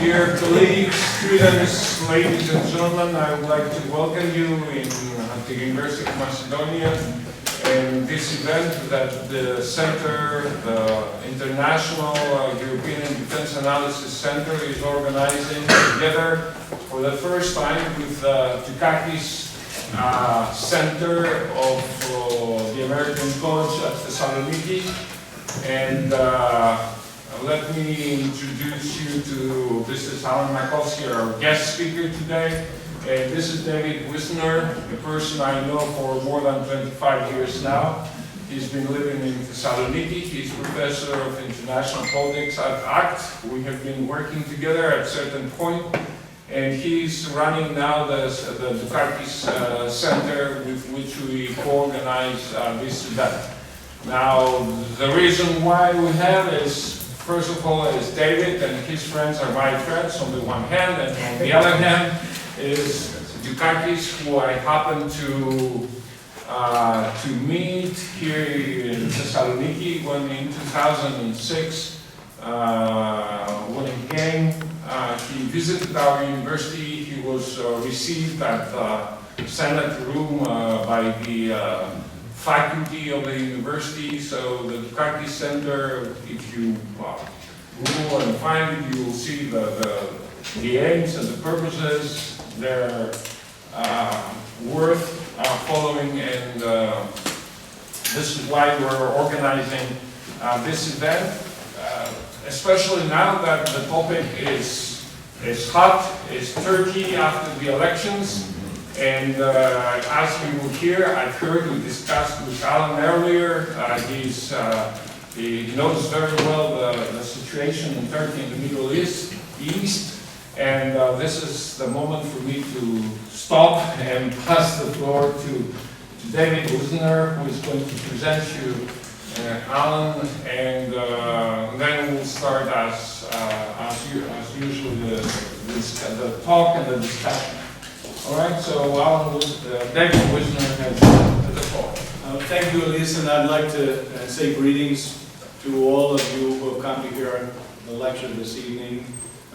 Dear colleagues, students, ladies and gentlemen, I would like to welcome you at the University of Macedonia and this event that the Center, the International European Defense Analysis Center, is organizing together for the first time with the Dukakis Center of the American College at Thessaloniki. And let me introduce you to, this is Makovsky, our guest speaker today. And this is David Wisner, a person I know for more than 25 years now. He's been living in Thessaloniki. He's professor of international politics at ACT. We have been working together at a certain point. And he's running now the Dukakis Center with which we co-organize this event. Now, the reason why we have is, first of all, is David and his friends are my friends on the one hand, and on the other hand is Dukakis, who I happened to meet here in Thessaloniki when in 2006, when he came, he visited our university. He was received at the Senate room by the faculty of the university. So the Dukakis Center, if you Google and find it, you will see the aims and the purposes. They're worth following, and this is why we're organizing this event, especially now that the topic is hot, is Turkey after the elections. And as we will hear, I've heard we discussed with Alan earlier, he knows very well the situation in Turkey and the Middle East, and this is the moment for me to stop and pass the floor to David Wisner, who is going to present you Alan, and then we'll start as usual the talk and the discussion. All right, so Alan, David Wisner has the floor. Thank you, Ilias, and I'd like to say greetings to all of you who have come to hear the lecture this evening.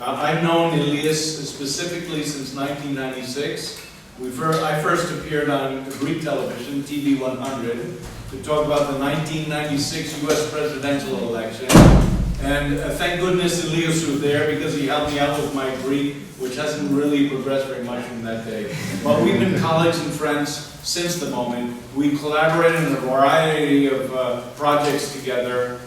I've known Ilias specifically since 1996. I first appeared on Greek television, TV 100, to talk about the 1996 US presidential election. And thank goodness Ilias was there, because he helped me out with my Greek, which hasn't really progressed very much from that day. But we've been colleagues and friends since the moment. We collaborated in a variety of projects together.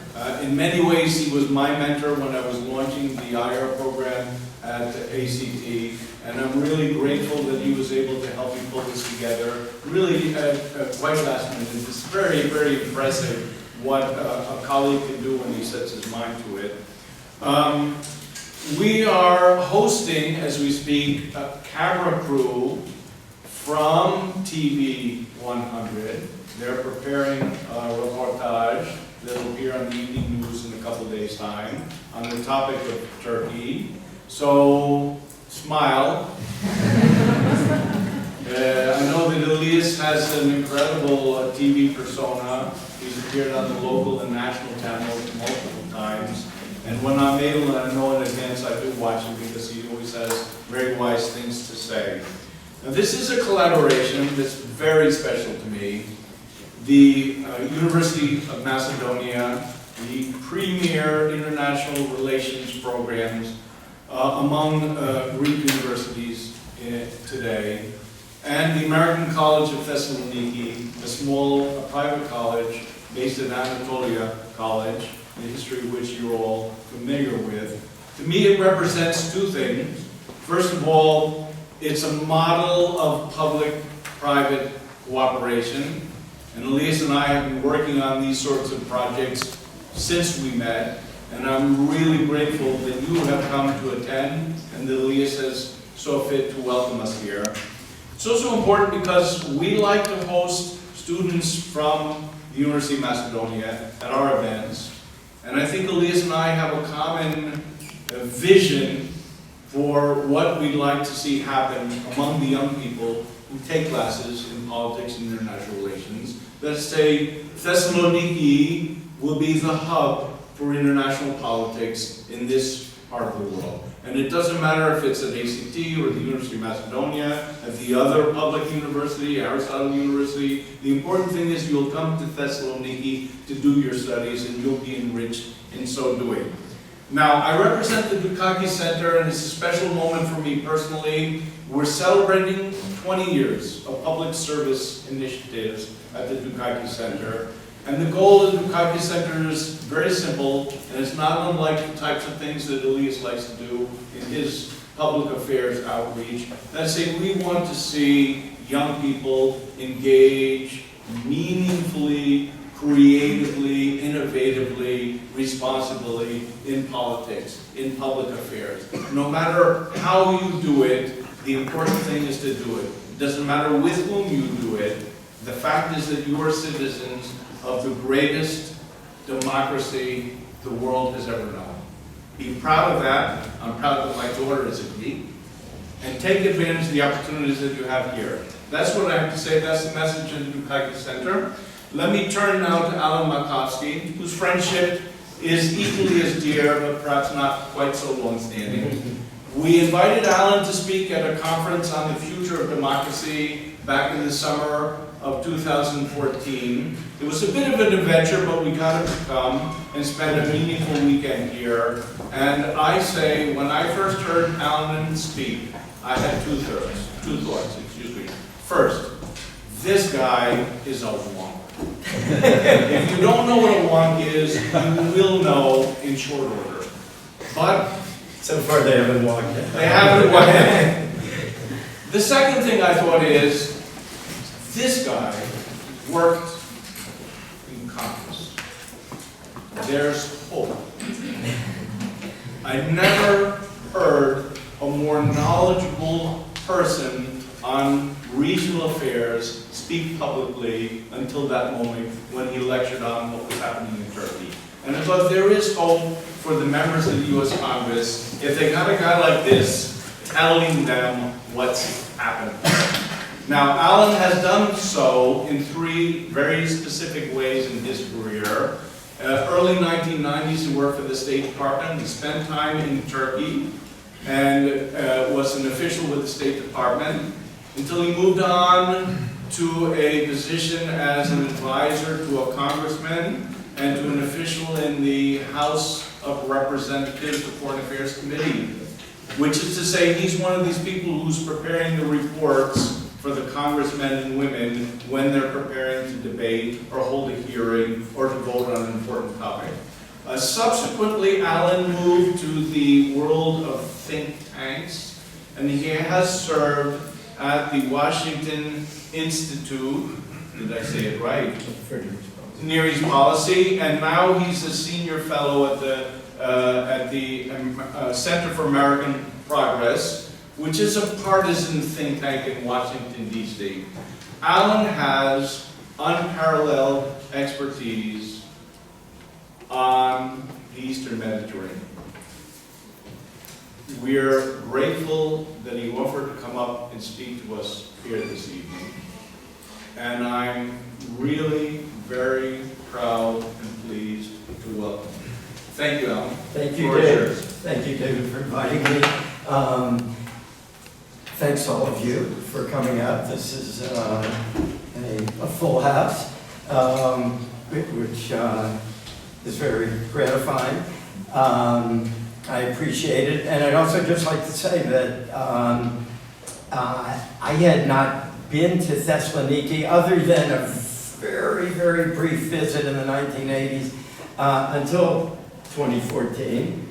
In many ways, he was my mentor when I was launching the IR program at ACT. And I'm really grateful that he was able to help me pull this together. Really quite last minute. It's very, very impressive what a colleague can do when he sets his mind to it. We are hosting, as we speak, a camera crew from TV 100. They're preparing a reportage that will appear on the evening news in a couple of days' time on the topic of Turkey. So, smile. I know that Ilias has an incredible TV persona. He's appeared on the local and national channels multiple times. And when I'm able, and I know in advance, I do watch him because he always has very wise things to say. Now, this is a collaboration that's very special to me. The University of Macedonia, the premier international relations programs among Greek universities today, and the American College of Thessaloniki, a small private college based at Anatolia College, the history of which you're all familiar with. To me, it represents two things. First of all, it's a model of public-private cooperation. And Ilias and I have been working on these sorts of projects since we met, and I'm really grateful that you have come to attend and that Ilias has so fit to welcome us here. It's also important because we like to host students from the University of Macedonia at our events, and I think Ilias and I have a common vision for what we'd like to see happen among the young people who take classes in politics and international relations. Let's say Thessaloniki will be the hub for international politics in this part of the world. And it doesn't matter if it's at ACT or the University of Macedonia, at the other public university, Aristotle University. The important thing is you'll come to Thessaloniki to do your studies and you'll be enriched in so doing. Now, I represent the Dukakis Center, and it's a special moment for me personally. We're celebrating 20 years of public service initiatives at the Dukakis Center. And the goal of the Dukakis Center is very simple, and it's not unlike the types of things that Ilias likes to do in his public affairs outreach. That's saying we want to see young people engage meaningfully, creatively, innovatively, responsibly in politics, in public affairs. No matter how you do it, the important thing is to do it. It doesn't matter with whom you do it. The fact is that you are citizens of the greatest democracy the world has ever known. Be proud of that. I'm proud that my daughter is a Greek. And take advantage of the opportunities that you have here. That's what I have to say. That's the message of the Dukakis Center. Let me turn now to Alan Makovsky, whose friendship is equally as dear, but perhaps not quite so long-standing. We invited Alan to speak at a conference on the future of democracy back in the summer of 2014. It was a bit of an adventure, but we got him to come and spend a meaningful weekend here. And I say, when I first heard Alan speak, I had two thoughts. First, this guy is a wonk. If you don't know what a wonk is, you will know in short order. But so far they haven't walked. They haven't walked. The second thing I thought is, this guy worked in Congress. There's hope. I never heard a more knowledgeable person on regional affairs speak publicly until that moment when he lectured on what was happening in Turkey. And I thought there is hope for the members of the US Congress if they got a guy like this telling them what's happening. Now, Alan has done so in three very specific ways in his career. Early 1990s, he worked for the State Department. He spent time in Turkey and was an official with the State Department until he moved on to a position as an advisor to a congressman and to an official in the House of Representatives, the Foreign Affairs Committee, which is to say he's one of these people who's preparing the reports for the congressmen and women when they're preparing to debate or hold a hearing or to vote on an important topic. Subsequently, Alan moved to the world of think tanks, and he has served at the Washington Institute, did I say it right? Near East Policy, and now he's a senior fellow at the Center for American Progress, which is a partisan think tank in Washington, D.C. Alan has unparalleled expertise on the Eastern Mediterranean. We're grateful that he offered to come up and speak to us here this evening. And I'm really very proud and pleased to welcome him. Thank you, Alan. Thank you, Floor is David. yours. Thank you, David, for inviting me. Thanks all of you for coming out. This is a full house, which is very gratifying. I appreciate it, and I'd also just like to say that I had not been to Thessaloniki other than a very, very brief visit in the 1980s until 2014,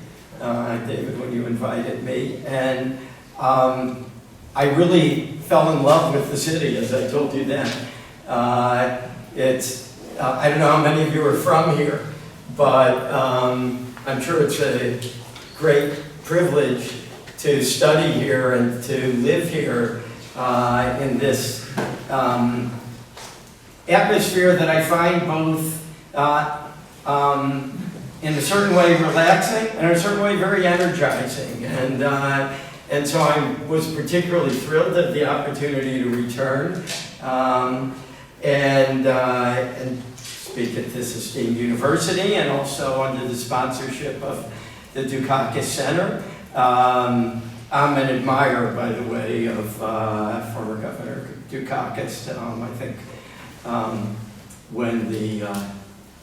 David, when you invited me. And I really fell in love with the city, as I told you then. I don't know how many of you are from here, but I'm sure it's a great privilege to study here and to live here in this atmosphere that I find both in a certain way relaxing and in a certain way very energizing. And so I was particularly thrilled at the opportunity to return and speak at this esteemed university, and also under the sponsorship of the Dukakis Center. I'm an admirer, by the way, of former Governor Dukakis. I think when the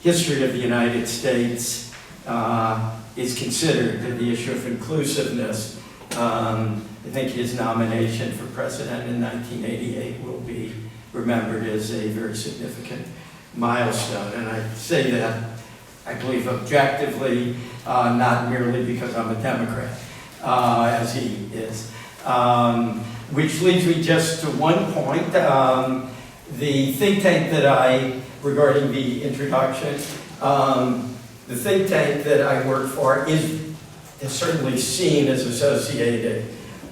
history of the United States is considered, the issue of inclusiveness, I think his nomination for president in 1988 will be remembered as a very significant milestone. And I say that, I believe, objectively, not merely because I'm a Democrat, as he is. Which leads me just to one point. The think tank that regarding the introduction, the think tank that I work for is certainly seen as associated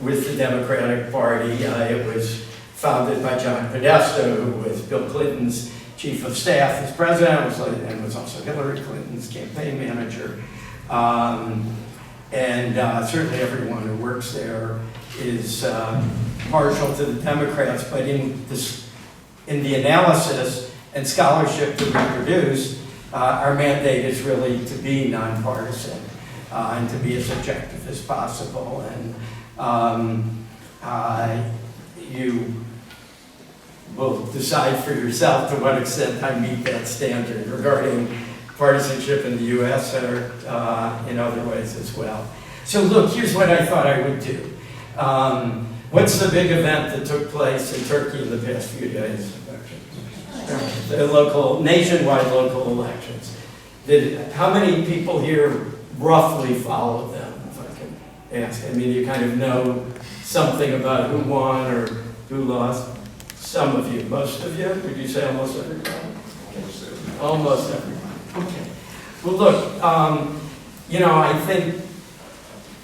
with the Democratic Party. It was founded by John Podesta, who was Bill Clinton's chief of staff as president, and was also Hillary Clinton's campaign manager. Certainly everyone who works there is partial to the Democrats, but in the analysis and scholarship that we produce, our mandate is really to be nonpartisan and to be as objective as possible. And you will decide for yourself to what extent I meet that standard regarding partisanship in the U.S. or in other ways as well. So look, here's what I thought I would do. What's the big event that took place in Turkey in the past few days? The nationwide local elections. How many people here roughly followed them, if I can ask? I mean, you kind of know something about who won or who lost. Some of you, most of you? Would you say almost everybody? Almost everybody. Okay. Well, look, I think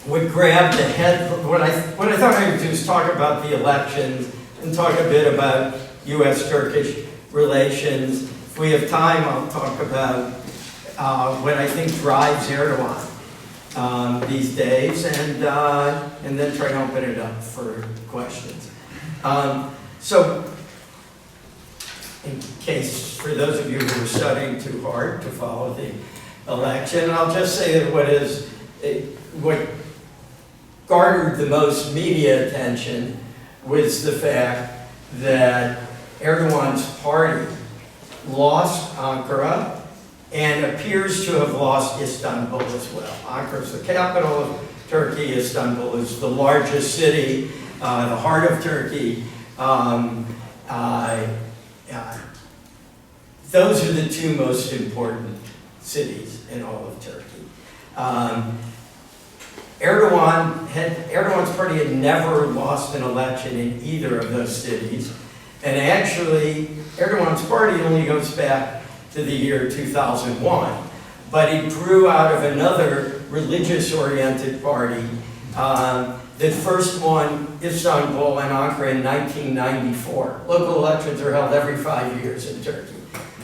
what grabbed the head, what I thought I would do is talk about the elections and talk a bit about U.S.-Turkish relations. If we have time, I'll talk about what I think drives Erdogan these days, and then try to open it up for questions. So, in case, for those of you who are studying too hard to follow the election, I'll just say that what garnered the most media attention was the fact that Erdogan's party lost Ankara and appears to have lost Istanbul as well. Ankara is the capital of Turkey. Istanbul is the largest city, the heart of Turkey. Those are the two most important cities in all of Turkey. Erdogan's party had never lost an election in either of those cities. And actually, Erdogan's party only goes back to the year 2001. But it grew out of another religious-oriented party that first won Istanbul and Ankara in 1994. Local elections are held every 5 years in Turkey.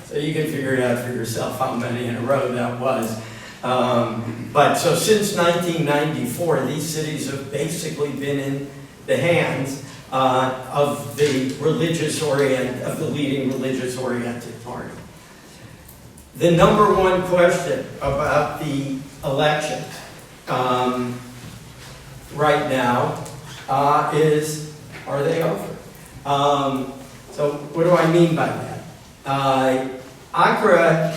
So you can figure it out for yourself how many in a row that was. But so since 1994, these cities have basically been in the hands of the leading religious-oriented party. The number one question about the elections right now is, are they over? So what do I mean by that? Ankara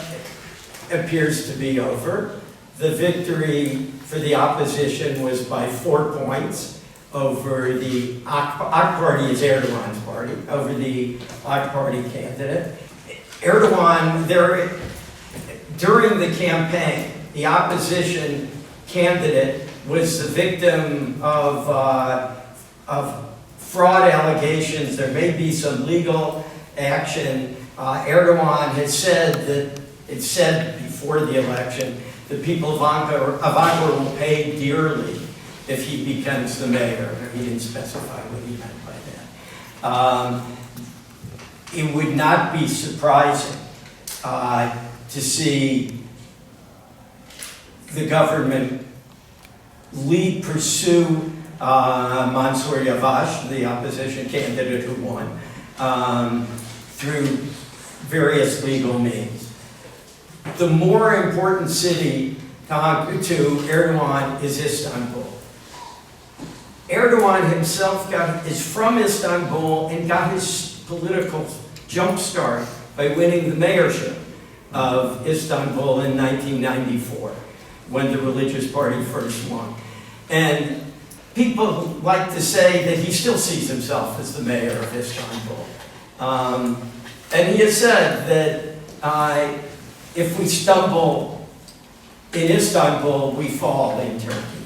appears to be over. The victory for the opposition was by 4 points over the AK party is Erdogan's party, over the AK party candidate. Erdogan, during the campaign, the opposition candidate was the victim of fraud allegations. There may be some legal action. Erdogan has said that, it said before the election, the people of Ankara will pay dearly if he becomes the mayor. He didn't specify what he meant by that. It would not be surprising to see the government pursue Mansour Yavaş, the opposition candidate who won, through various legal means. The more important city to Erdogan is Istanbul. Erdogan himself is from Istanbul and got his political jumpstart by winning the mayorship of Istanbul in 1994, when the religious party first won. And people like to say that he still sees himself as the mayor of Istanbul. And he has said that if we stumble in Istanbul, we fall in Turkey.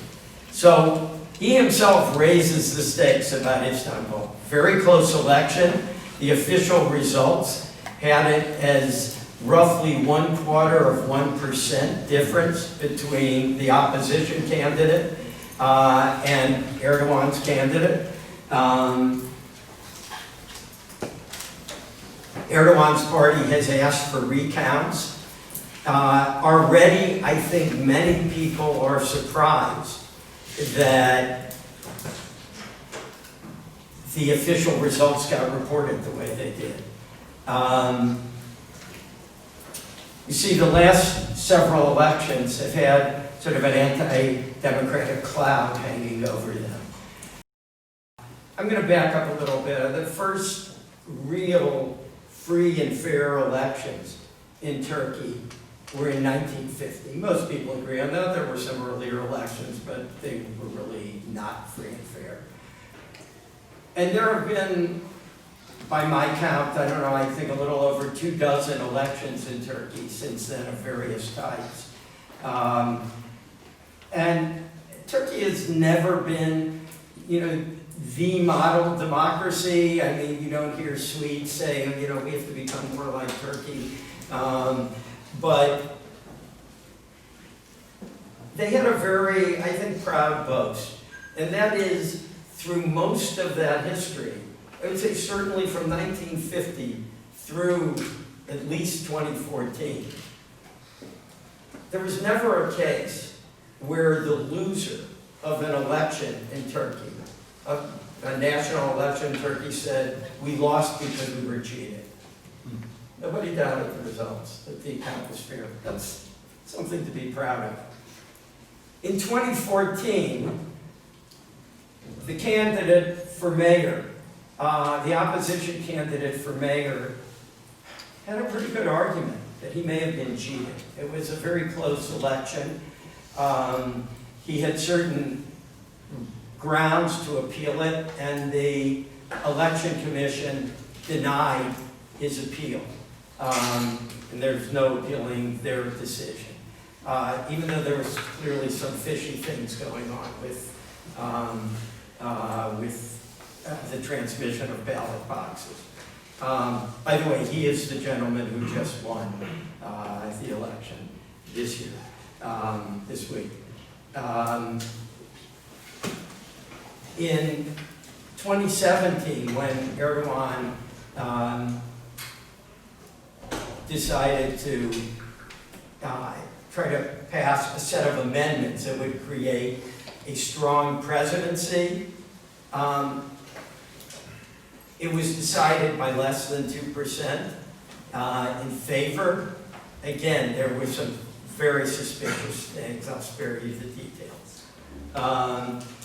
So he himself raises the stakes about Istanbul. Very close election. The official results had it as roughly 0.25% difference between the opposition candidate and Erdogan's candidate. Erdogan's party has asked for recounts. Already, I think many people are surprised that the official results got reported the way they did. You see, the last several elections have had sort of an anti-democratic cloud hanging over them. I'm going to back up a little bit. The first real free and fair elections in Turkey were in 1950. Most people agree on that. There were some earlier elections, but they were really not free and fair. And there have been, by my count, I don't know, I think a little over 24 elections in Turkey since then of various types. And Turkey has never been, the model democracy. I mean, you don't hear Swedes saying, we have to become more like Turkey. But they had a very, I think, proud boast. And that is, through most of that history, I would say certainly from 1950 through at least 2014, there was never a case where the loser of an election in Turkey, a national election in Turkey, said, we lost because we were cheated. Nobody doubted the results, that the account was fair. That's something to be proud of. In 2014, the candidate for mayor, the opposition candidate for mayor, had a pretty good argument that he may have been cheated. It was a very close election. He had certain grounds to appeal it, and the election commission denied his appeal. And there's no appealing their decision. Even though there was clearly some fishy things going on with the transmission of ballot boxes. By the way, he is the gentleman who just won the election this year, this week. In 2017, when Erdogan decided to try to pass a set of amendments that would create a strong presidency, it was decided by less than 2% in favor. Again, there were some very suspicious things. I'll spare you the details.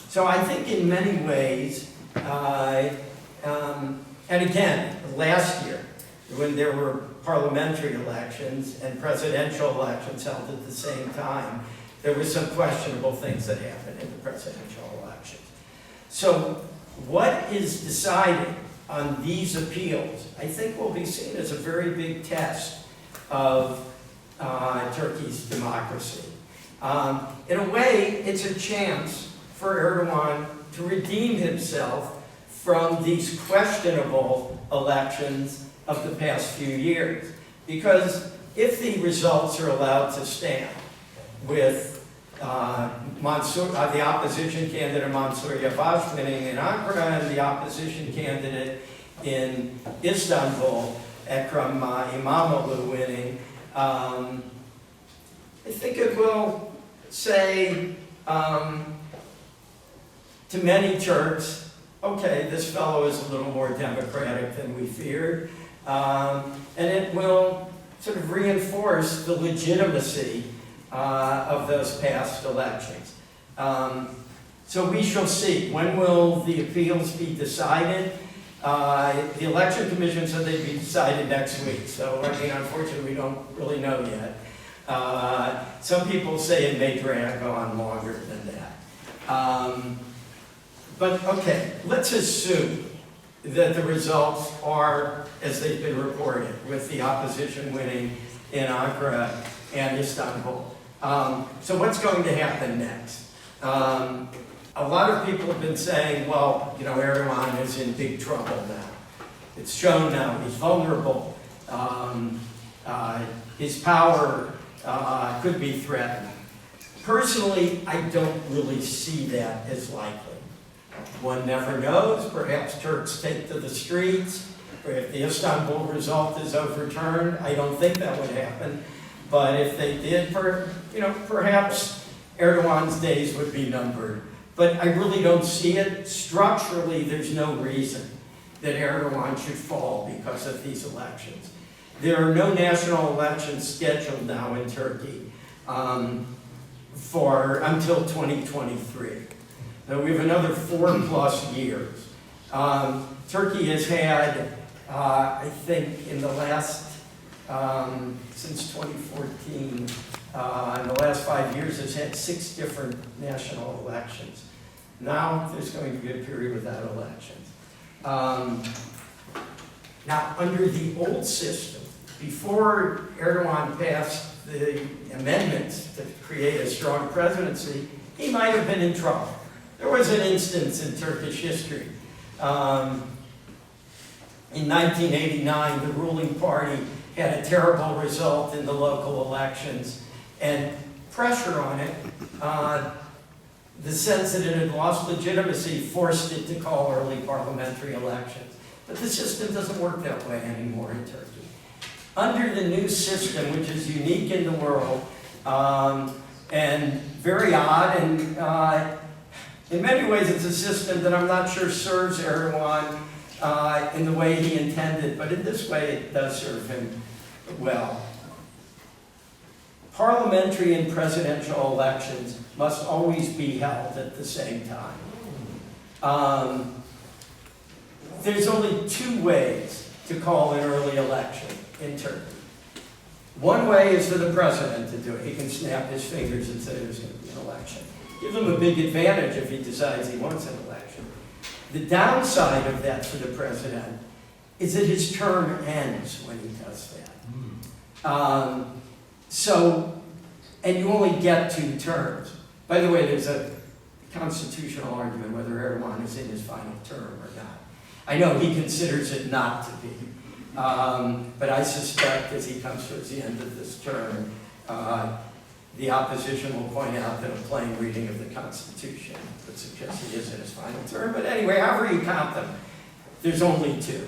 So I think in many ways, and again, last year, when there were parliamentary elections and presidential elections held at the same time, there were some questionable things that happened in the presidential elections. So what is decided on these appeals, I think will be seen as a very big test of Turkey's democracy. In a way, it's a chance for Erdogan to redeem himself from these questionable elections of the past few years. Because if the results are allowed to stand with the opposition candidate Mansur Yavaş winning in Ankara and the opposition candidate in Istanbul, Ekrem İmamoğlu, winning, I think it will say to many Turks, okay, this fellow is a little more democratic than we feared, and it will sort of reinforce the legitimacy of those past elections. So we shall see. When will the appeals be decided? The Election Commission said they'd be decided next week, so I mean, unfortunately, we don't really know yet. Some people say it may drag on longer than that. But okay, let's assume that the results are as they've been reported, with the opposition winning in Ankara and Istanbul. So what's going to happen next? A lot of people have been saying, well, you know, Erdogan is in big trouble now. It's shown now he's vulnerable. His power could be threatened. Personally, I don't really see that as likely. One never knows. Perhaps Turks take to the streets. Or if the Istanbul result is overturned, I don't think that would happen. But if they did, perhaps Erdogan's days would be numbered. But I really don't see it. Structurally, there's no reason that Erdogan should fall because of these elections. There are no national elections scheduled now in Turkey until 2023. We have another 4+ years. Turkey has had, I think, in the last, since 2014, in the last 5 years, has had 6 different national elections. Now there's going to be a period without elections. Now, under the old system, before Erdogan passed the amendments to create a strong presidency, he might have been in trouble. There was an instance in Turkish history. In 1989, the ruling party had a terrible result in the local elections, and pressure on it, the sense that it had lost legitimacy, forced it to call early parliamentary elections. But the system doesn't work that way anymore in Turkey. Under the new system, which is unique in the world, and very odd, and in many ways it's a system that I'm not sure serves Erdogan in the way he intended, but in this way it does serve him well. Parliamentary and presidential elections must always be held at the same time. There's only 2 ways to call an early election in Turkey. One way is for the president to do it. He can snap his fingers and say there's going to be an election. Give him a big advantage if he decides he wants an election. The downside of that for the president is that his term ends when he does that. And you only get 2 terms. By the way, there's a constitutional argument whether Erdogan is in his final term or not. I know he considers it not to be, but I suspect as he comes towards the end of this term, the opposition will point out that a plain reading of the Constitution would suggest he is in his final term. But anyway, however you count them, there's only 2.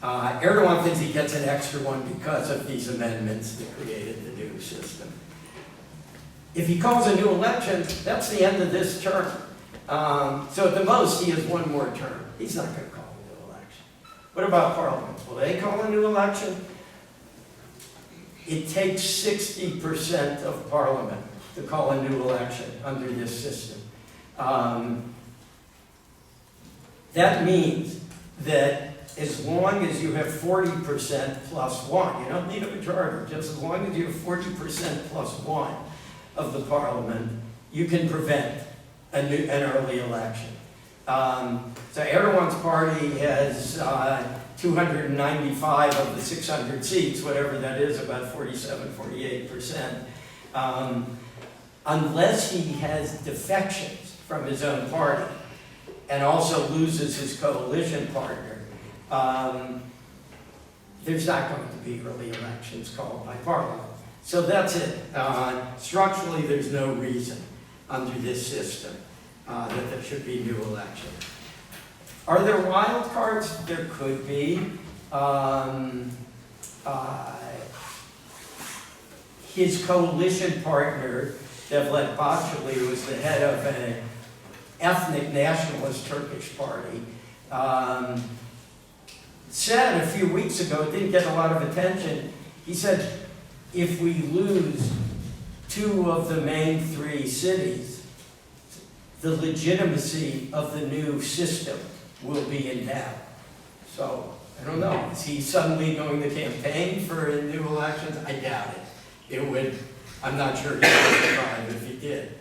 Erdogan thinks he gets an extra one because of these amendments that created the new system. If he calls a new election, that's the end of this term. So at the most, he has 1 more term. He's not going to call a new election. What about Parliament? Will they call a new election? it takes 60% of parliament to call a new election under this system. That means that as long as you have 40% plus one, you don't need a majority, just as long as you have 40% plus one of the parliament, you can prevent an early election. So Erdogan's party has 295 of the 600 seats, whatever that is, about 47, 48%. Unless he has defections from his own party and also loses his coalition partner, there's not going to be early elections called by parliament. So that's it. Structurally, there's no reason under this system that there should be new elections. Are there wild cards? There could be. His coalition partner, Devlet Bahçeli, who was the head of an ethnic nationalist Turkish party, said a few weeks ago, it didn't get a lot of attention, he said, if we lose 2 of the main 3 cities, the legitimacy of the new system will be in doubt. So, I don't know, is he suddenly going to campaign for new elections? I doubt it. I'm not sure he would survive if he did.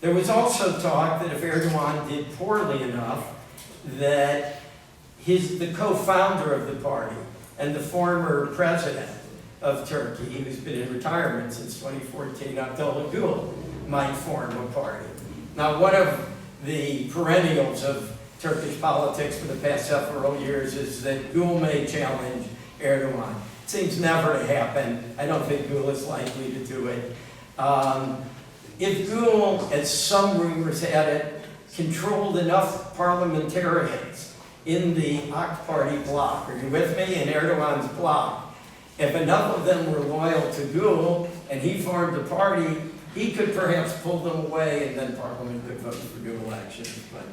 There was also talk that if Erdogan did poorly enough, that the co-founder of the party and the former president of Turkey, who's been in retirement since 2014, Abdullah Gül, might form a party. Now, one of the perennials of Turkish politics for the past several years is that Gül may challenge Erdogan. It seems never to happen. I don't think Gül is likely to do it. If Gül, as some rumors had it, controlled enough parliamentarians in the AK Party bloc, are you with me, in Erdogan's bloc, if enough of them were loyal to Gül and he formed a party, he could perhaps pull them away and then Parliament could vote for new elections. But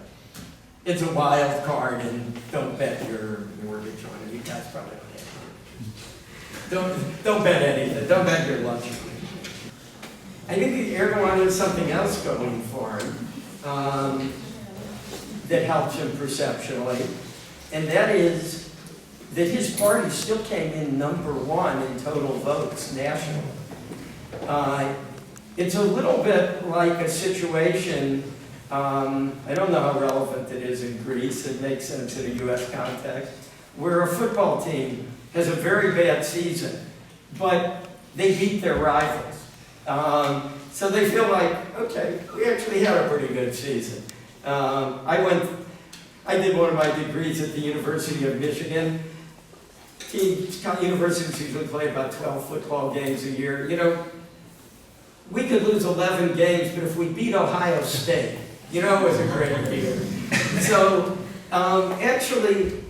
it's a wild card and don't bet your mortgage on it. You guys probably don't have Don't bet anything. Don't bet your lunch. I think that Erdogan has something else going for him that helps him perceptually, and that is that his party still came in #1 in total votes nationally. It's a little bit like a situation, I don't know how relevant it is in Greece, it makes sense in a US context, where a football team has a very bad season, but they beat their rivals. So they feel like, okay, we actually had a pretty good season. I did one of my degrees at the University of Michigan. Universities usually play about 12 football games a year. You know, we could lose 11 games, but if we beat Ohio State, you know, it was a great year. So, actually,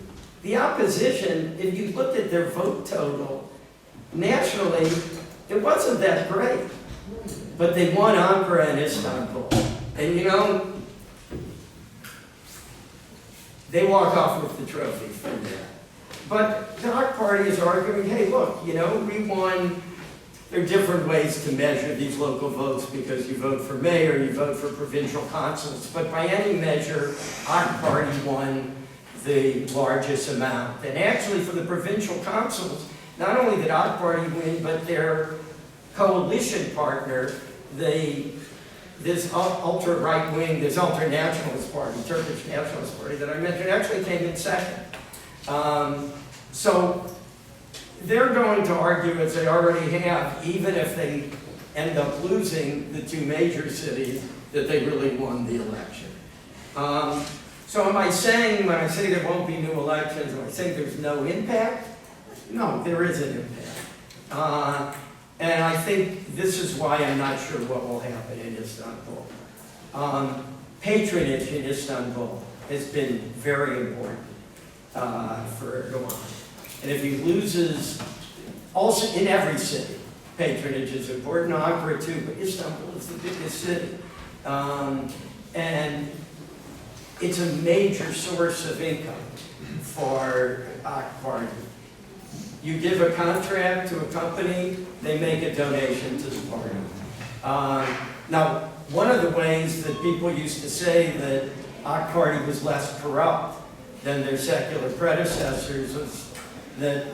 the opposition, if you looked at their vote total, nationally, it wasn't that great. But they won Ankara and Istanbul. And you know, they walk off with the trophy from there. But the AK Party is arguing, hey, look, you know, we won. There are different ways to measure these local votes because you vote for mayor, you vote for provincial consuls. But by any measure, AK Party won the largest amount. And actually, for the provincial consuls, not only did AK Party win, but their coalition partner, this ultra-right wing, this ultra-nationalist party, Turkish Nationalist Party that I mentioned, actually came in second. So they're going to argue, as they already have, even if they end up losing the 2 major cities, that they really won the election. So am I saying, when I say there won't be new elections, am I saying there's no impact? No, there is an impact. And I think this is why I'm not sure what will happen in Istanbul. Patronage in Istanbul has been very important for Erdogan. And if he loses, also in every city, patronage is important, Ankara too, but Istanbul is the biggest city. And it's a major source of income for AK Party. You give a contract to a company, they make a donation to the party. Now, one of the ways that people used to say that our party was less corrupt than their secular predecessors was that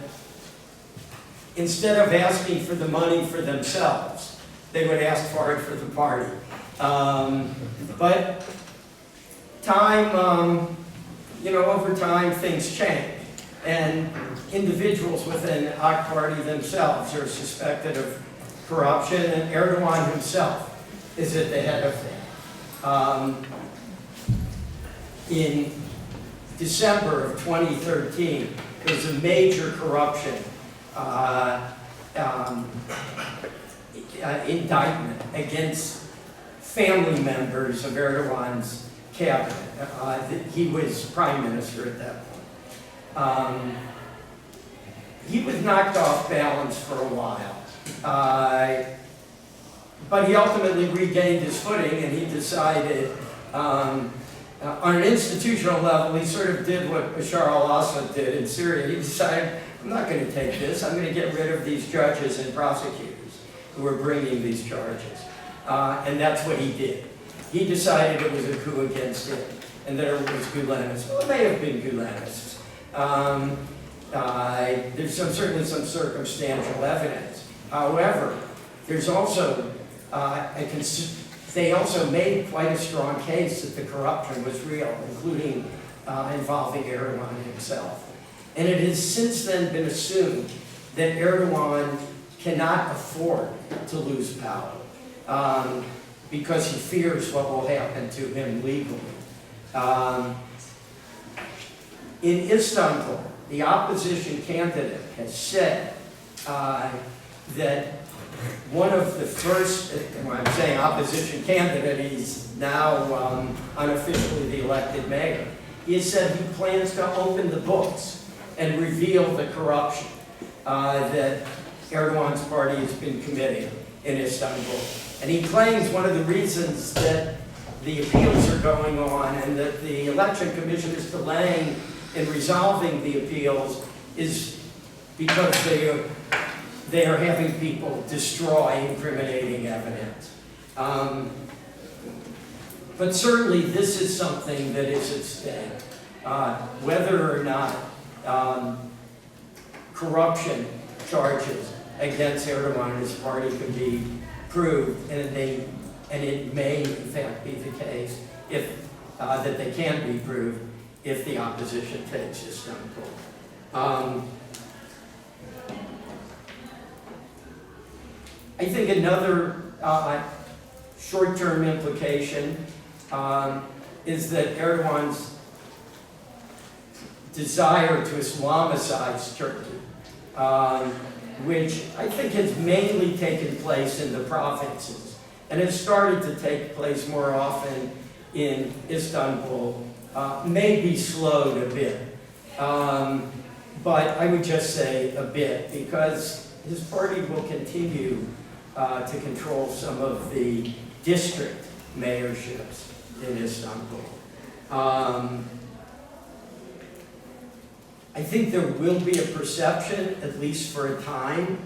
instead of asking for the money for themselves, they would ask for it for the party. But time, over time things change. And individuals within our party themselves are suspected of corruption, and Erdogan himself is at the head of that. In December of 2013, there was a major corruption indictment against family members of Erdogan's cabinet. He was prime minister at that point. He was knocked off balance for a while, but he ultimately regained his footing, and he decided, on an institutional level, he sort of did what Bashar al-Assad did in Syria. He decided, I'm not going to take this. I'm going to get rid of these judges and prosecutors who are bringing these charges. And that's what he did. He decided it was a coup against him, and that it was Gousios. Well, it may have been Gousios. There's certainly some circumstantial evidence. However, there's also, they also made quite a strong case that the corruption was real, including involving Erdogan himself. And it has since then been assumed that Erdogan cannot afford to lose power because he fears what will happen to him legally. In Istanbul, the opposition candidate has said that one of the first, when I'm saying opposition candidate, he's now unofficially the elected mayor. He has said he plans to open the books and reveal the corruption that Erdogan's party has been committing in Istanbul. And he claims one of the reasons that the appeals are going on and that the election commission is delaying in resolving the appeals is because they are having people destroy incriminating evidence. But certainly this is something that is at stake. Whether or not corruption charges against Erdogan and his party can be proved, and it may in fact be the case if that they can be proved if the opposition takes Istanbul. I think another short-term implication is that Erdogan's desire to Islamicize Turkey, which I think has mainly taken place in the provinces, and has started to take place more often in Istanbul, may be slowed a bit. But I would just say a bit, because his party will continue to control some of the district mayorships in Istanbul. I think there will be a perception, at least for a time,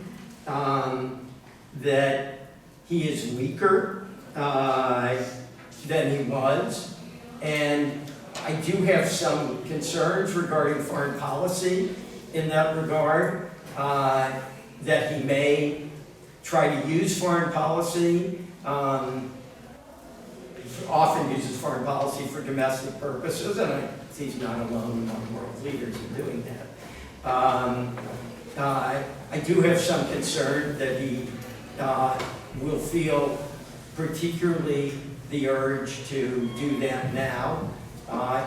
that he is weaker than he was. And I do have some concerns regarding foreign policy in that regard, that he may try to use foreign policy, often uses foreign policy for domestic purposes, and he's not alone among world leaders in doing that. I do have some concern that he will feel particularly the urge to do that now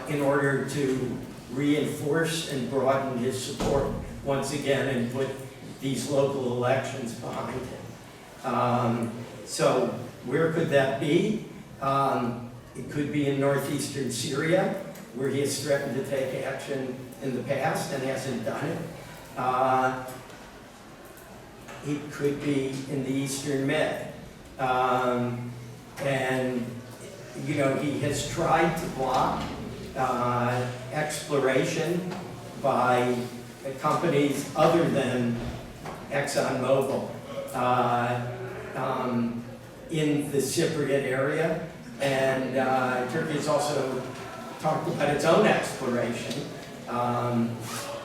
in order to reinforce and broaden his support once again and put these local elections behind him. So where could that be? It could be in northeastern Syria, where he has threatened to take action in the past and hasn't done it. It could be in the Eastern Med. And, he has tried to block exploration by companies other than ExxonMobil in the Cypriot area. And Turkey has also talked about its own exploration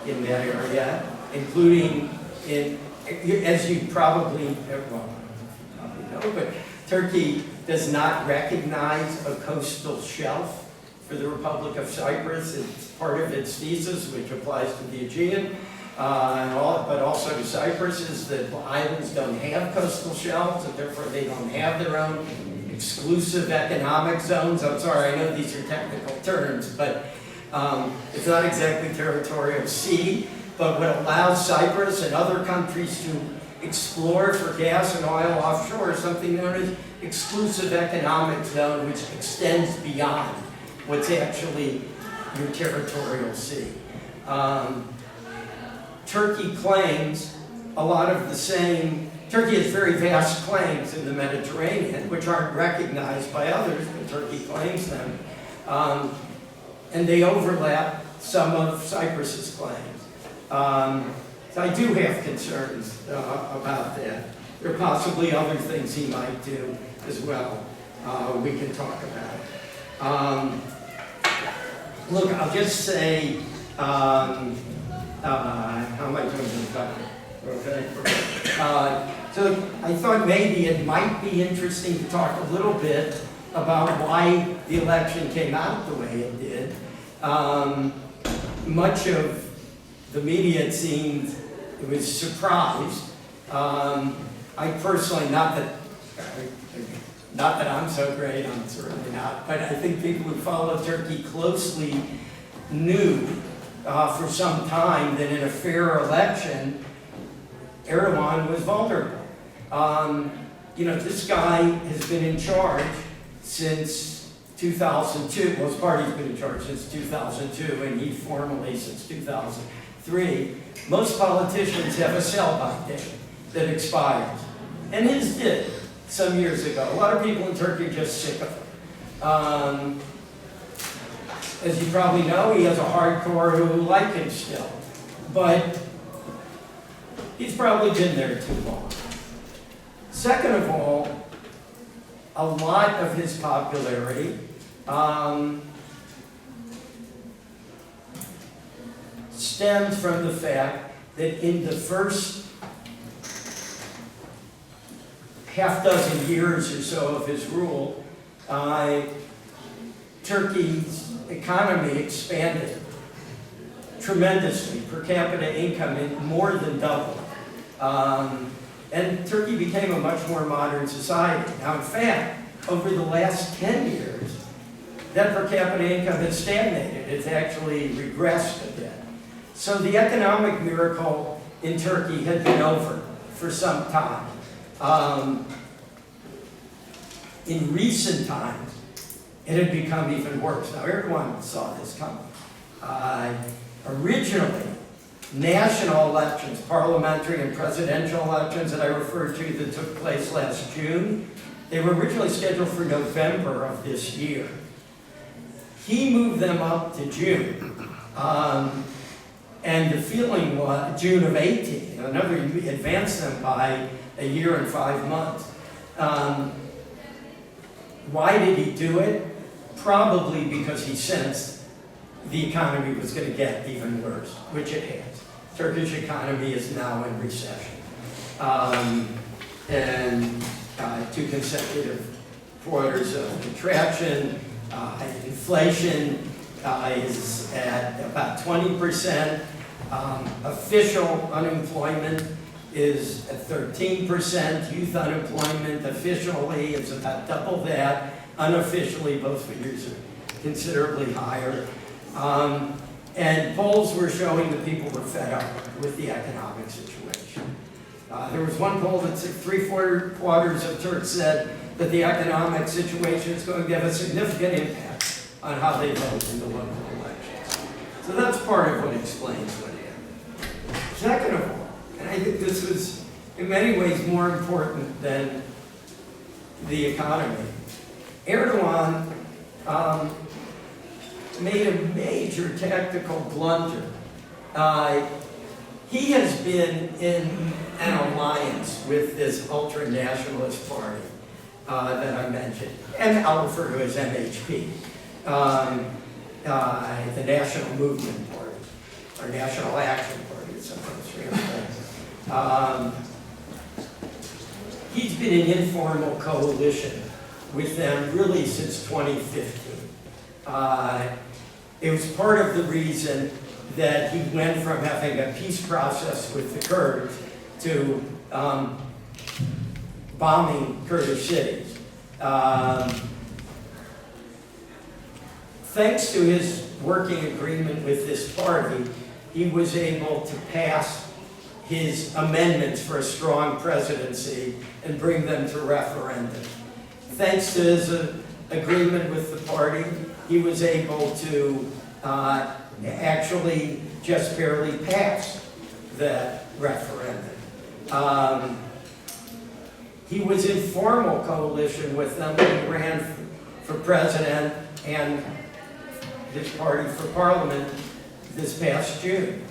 in that area, including as you probably know, but Turkey does not recognize a coastal shelf for the Republic of Cyprus. It's part of its thesis, which applies to the Aegean, but also to Cyprus, is that islands don't have coastal shelves, and therefore they don't have their own exclusive economic zones. I'm sorry, I know these are technical terms, but it's not exactly territorial sea, but what allows Cyprus and other countries to explore for gas and oil offshore is something known as exclusive economic zone, which extends beyond what's actually your territorial sea. Turkey claims a lot of the same. Turkey has very vast claims in the Mediterranean, which aren't recognized by others, but Turkey claims them. And they overlap some of Cyprus's claims. So I do have concerns about that. There are possibly other things he might do as well. We can talk about. Look, I'll just say, how am I doing in time? Okay. So I thought maybe it might be interesting to talk a little bit about why the election came out the way it did. Much of the media, it seemed, it was surprised. I personally, not that I'm so great, I'm certainly not, but I think people who follow Turkey closely knew for some time that in a fair election, Erdogan was vulnerable. This guy has been in charge since 2002. Well, his party's been in charge since 2002, and he formally since 2003. Most politicians have a sell-by date that expires, and his did some years ago. A lot of people in Turkey are just sick of him. As you probably know, he has a hardcore who like him still, but he's probably been there too long. Second of all, a lot of his popularity stems from the fact that in the first half dozen years or so of his rule, Turkey's economy expanded tremendously. Per capita income more than doubled. And Turkey became a much more modern society. Now, in fact, over the last 10 years, that per capita income has stagnated. It's actually regressed a bit. So the economic miracle in Turkey had been over for some time. In recent times, it had become even worse. Now, Erdogan saw this coming. Originally, national elections, parliamentary and presidential elections that I referred to that took place last June, they were originally scheduled for November of this year. He moved them up to June. And the feeling was June of 18. In other words, he advanced them by a year and 5 months. Why did he do it? Probably because he sensed the economy was going to get even worse, which it has. Turkish economy is now in recession. And 2 consecutive quarters of contraction. Inflation is at about 20%. Official unemployment is at 13%. Youth unemployment officially is about double that. Unofficially, both figures are considerably higher. And polls were showing that people were fed up with the economic situation. There was one poll that said 3/4 of Turks said that the economic situation is going to have a significant impact on how they vote in the local elections. So that's part of what explains what happened. Second of all, and I think this was in many ways more important than the economy, Erdogan made a major tactical blunder he has been in an alliance with this ultra-nationalist party that I mentioned, and I'll refer to as MHP, the National Movement Party, or National Action Party, it's sometimes translated. He's been in informal coalition with them really since 2015. It was part of the reason that he went from having a peace process with the Kurds to bombing Kurdish cities. Thanks to his working agreement with this party, he was able to pass his amendments for a strong presidency and bring them to referendum. Thanks to his agreement with the party, he was able to actually just barely pass that referendum. He was in formal coalition with them when he ran for president and his party for parliament this past June.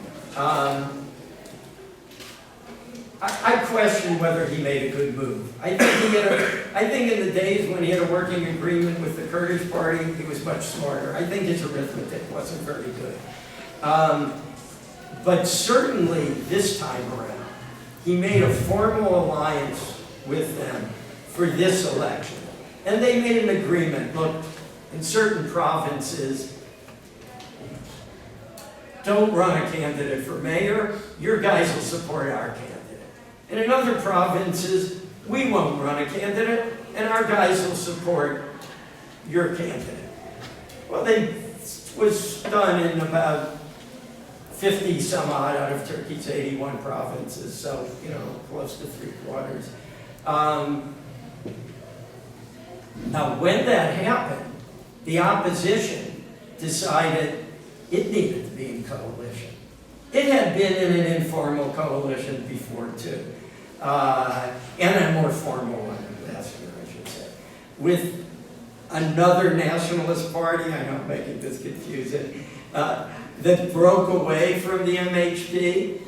I question whether he made a good move. I think in the days when he had a working agreement with the Kurdish party, he was much smarter. I think his arithmetic wasn't very good. But certainly this time around, he made a formal alliance with them for this election. And they made an agreement. Look, in certain provinces, don't run a candidate for mayor. Your guys will support our candidate. And in other provinces, we won't run a candidate, and our guys will support your candidate. Well, it was done in about 50 some odd out of Turkey's 81 provinces, so, close to 3/4. Now, when that happened, the opposition decided it needed to be in coalition. It had been in an informal coalition before, too, and a more formal one last year, I should say, with another nationalist party, I know I'm making this confusing, that broke away from the MHP.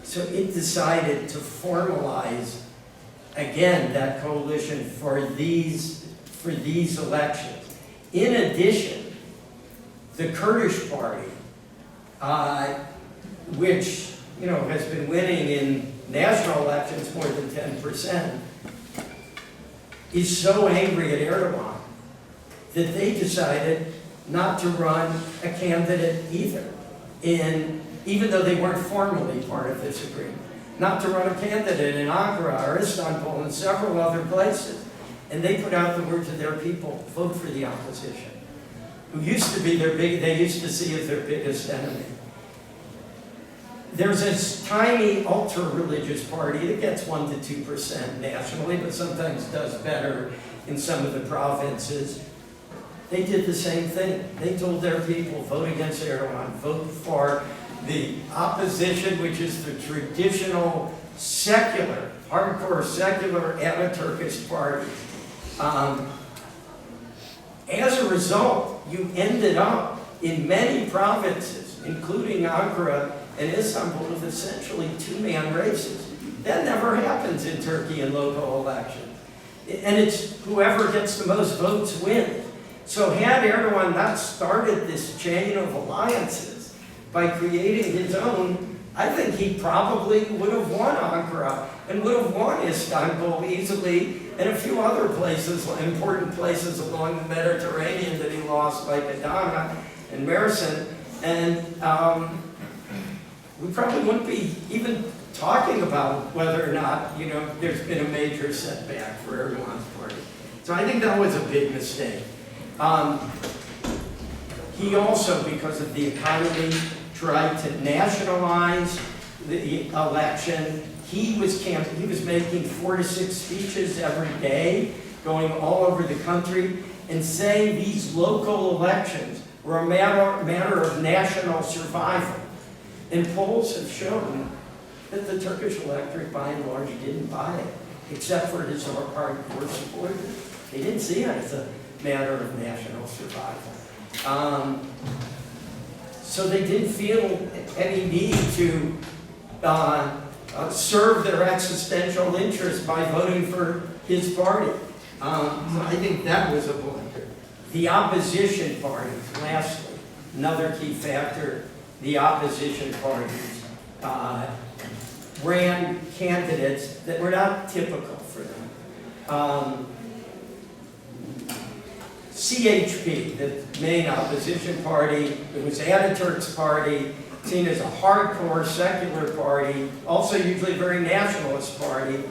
So it decided to formalize, again, that coalition for these elections. In addition, the Kurdish party, which has been winning in national elections more than 10%, is so angry at Erdogan that they decided not to run a candidate either, even though they weren't formally part of this agreement. Not to run a candidate in Ankara or Istanbul and several other places. And they put out the word to their people, vote for the opposition, who used to be they used to see as their biggest enemy. There's this tiny ultra-religious party that gets 1% to 2% nationally, but sometimes does better in some of the provinces. They did the same thing. They told their people, vote against Erdogan, vote for the opposition, which is the traditional secular, hardcore secular anti-Turkish party. As a result, you ended up in many provinces, including Ankara and Istanbul, with essentially two-man races. That never happens in Turkey in local elections. And it's whoever gets the most votes wins. So had Erdogan not started this chain of alliances by creating his own, I think he probably would have won Ankara and would have won Istanbul easily, and a few other places, important places along the Mediterranean that he lost, like Adana and Mersin. And we probably wouldn't be even talking about whether or not, there's been a major setback for Erdogan's party. So I think that was a big mistake. He also, because of the economy, tried to nationalize the election. He was making 4 to 6 speeches every day, going all over the country, and saying these local elections were a matter of national survival. And polls have shown that the Turkish electorate, by and large, didn't buy it, except for his hardcore supporters. They didn't see it as a matter of national survival. so they didn't feel any need to serve their existential interest by voting for his party. So I think that was a blunder. The opposition parties, lastly, another key factor, the opposition parties ran candidates that were not typical for them. CHP, the main opposition party, it was Ataturk's party, seen as a hardcore secular party, also usually a very nationalist party.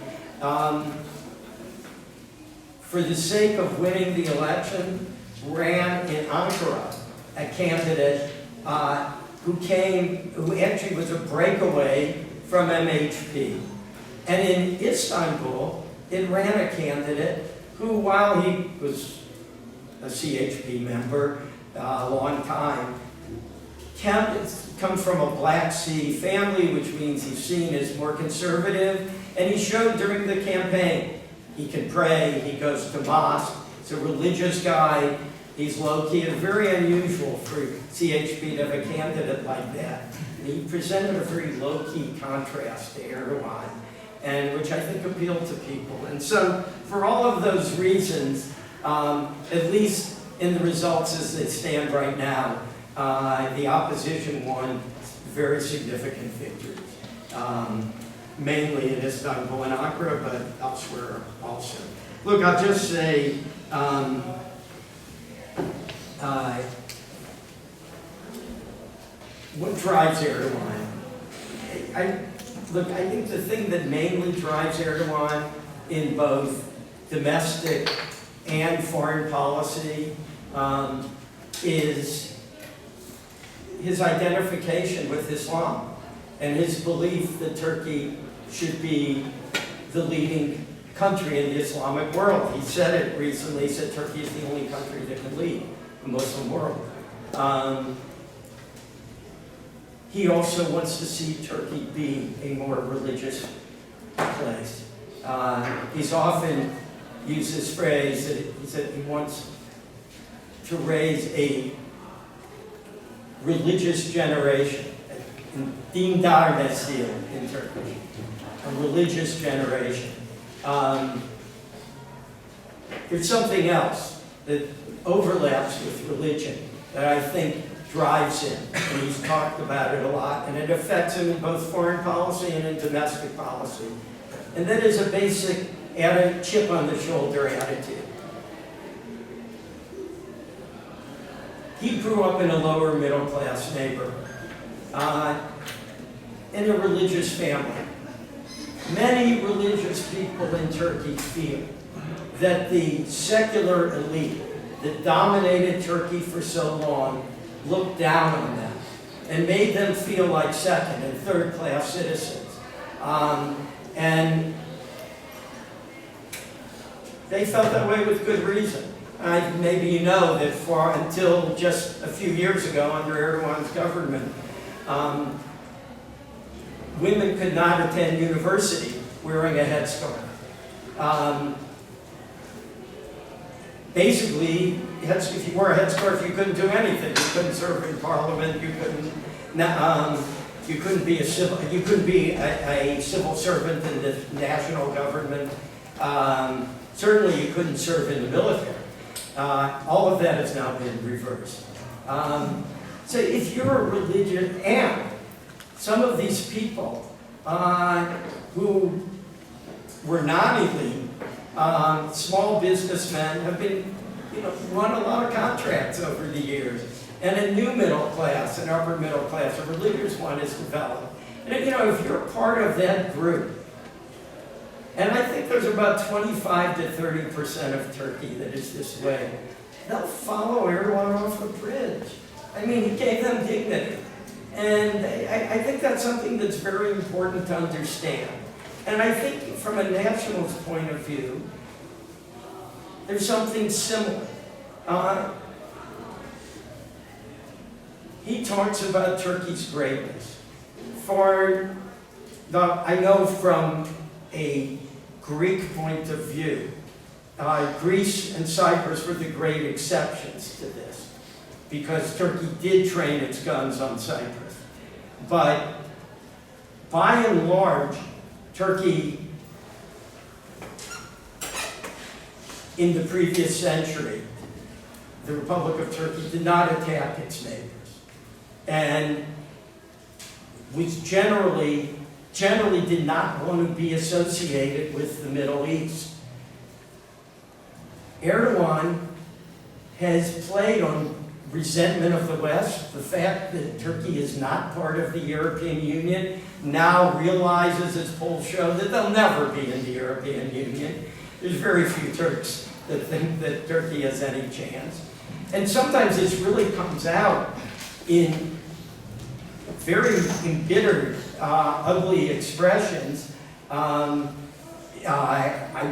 For the sake of winning the election, ran in Ankara a candidate who actually was a breakaway from MHP. And in Istanbul, it ran a candidate who, while he was a CHP member a long time, comes from a Black Sea family, which means he's seen as more conservative, and he showed during the campaign he can pray, he goes to mosque, he's a religious guy, he's low-key, and very unusual for CHP to have a candidate like that. And he presented a very low-key contrast to Erdogan, and which I think appealed to people. And so, for all of those reasons, at least in the results as they stand right now, the opposition won very significant victories, mainly in Istanbul and Ankara, but elsewhere also. Look, I'll just say, what drives Erdogan? I think the thing that mainly drives Erdogan in both domestic and foreign policy is his identification with Islam and his belief that Turkey should be the leading country in the Islamic world. He said it recently, he said Turkey is the only country that can lead the Muslim world. He also wants to see Turkey be a more religious place. He's often used this phrase that he said he wants to raise a religious generation, dindar nesil in Turkish, a religious generation. There's something else that overlaps with religion that I think drives him, and he's talked about it a lot, and it affects him in both foreign policy and in domestic policy. And that is a basic chip on the shoulder attitude. He grew up in a lower middle class neighborhood, in a religious family. Many religious people in Turkey feel that the secular elite that dominated Turkey for so long looked down on them and made them feel like second and third class citizens. And they felt that way with good reason. Maybe you know that until just a few years ago under Erdogan's government, women could not attend university wearing a headscarf. Basically, if you wore a headscarf, you couldn't do anything. You couldn't serve in parliament. You couldn't be a civil servant in the national government. Certainly, you couldn't serve in the military. All of that has now been reversed. So, if you're a religious, and some of these people who were not elite, small businessmen have been, run a lot of contracts over the years. And a new middle class, an upper middle class, a religious one is developed. And if you're part of that group, and I think there's about 25 to 30% of Turkey that is this way, they'll follow Erdogan off a bridge. I mean, he gave them dignity. And I think that's something that's very important to understand. And I think from a nationalist point of view, there's something similar. He talks about Turkey's greatness. I know from a Greek point of view, Greece and Cyprus were the great exceptions to this. because Turkey did train its guns on Cyprus. But by and large, Turkey, in the previous century, the Republic of Turkey did not attack its neighbors, and was generally did not want to be associated with the Middle East. Erdogan has played on resentment of the West, the fact that Turkey is not part of the European Union, now realizes, as polls show, that they'll never be in the European Union. There's very few Turks that think that Turkey has any chance. And sometimes this really comes out in very embittered, ugly expressions. I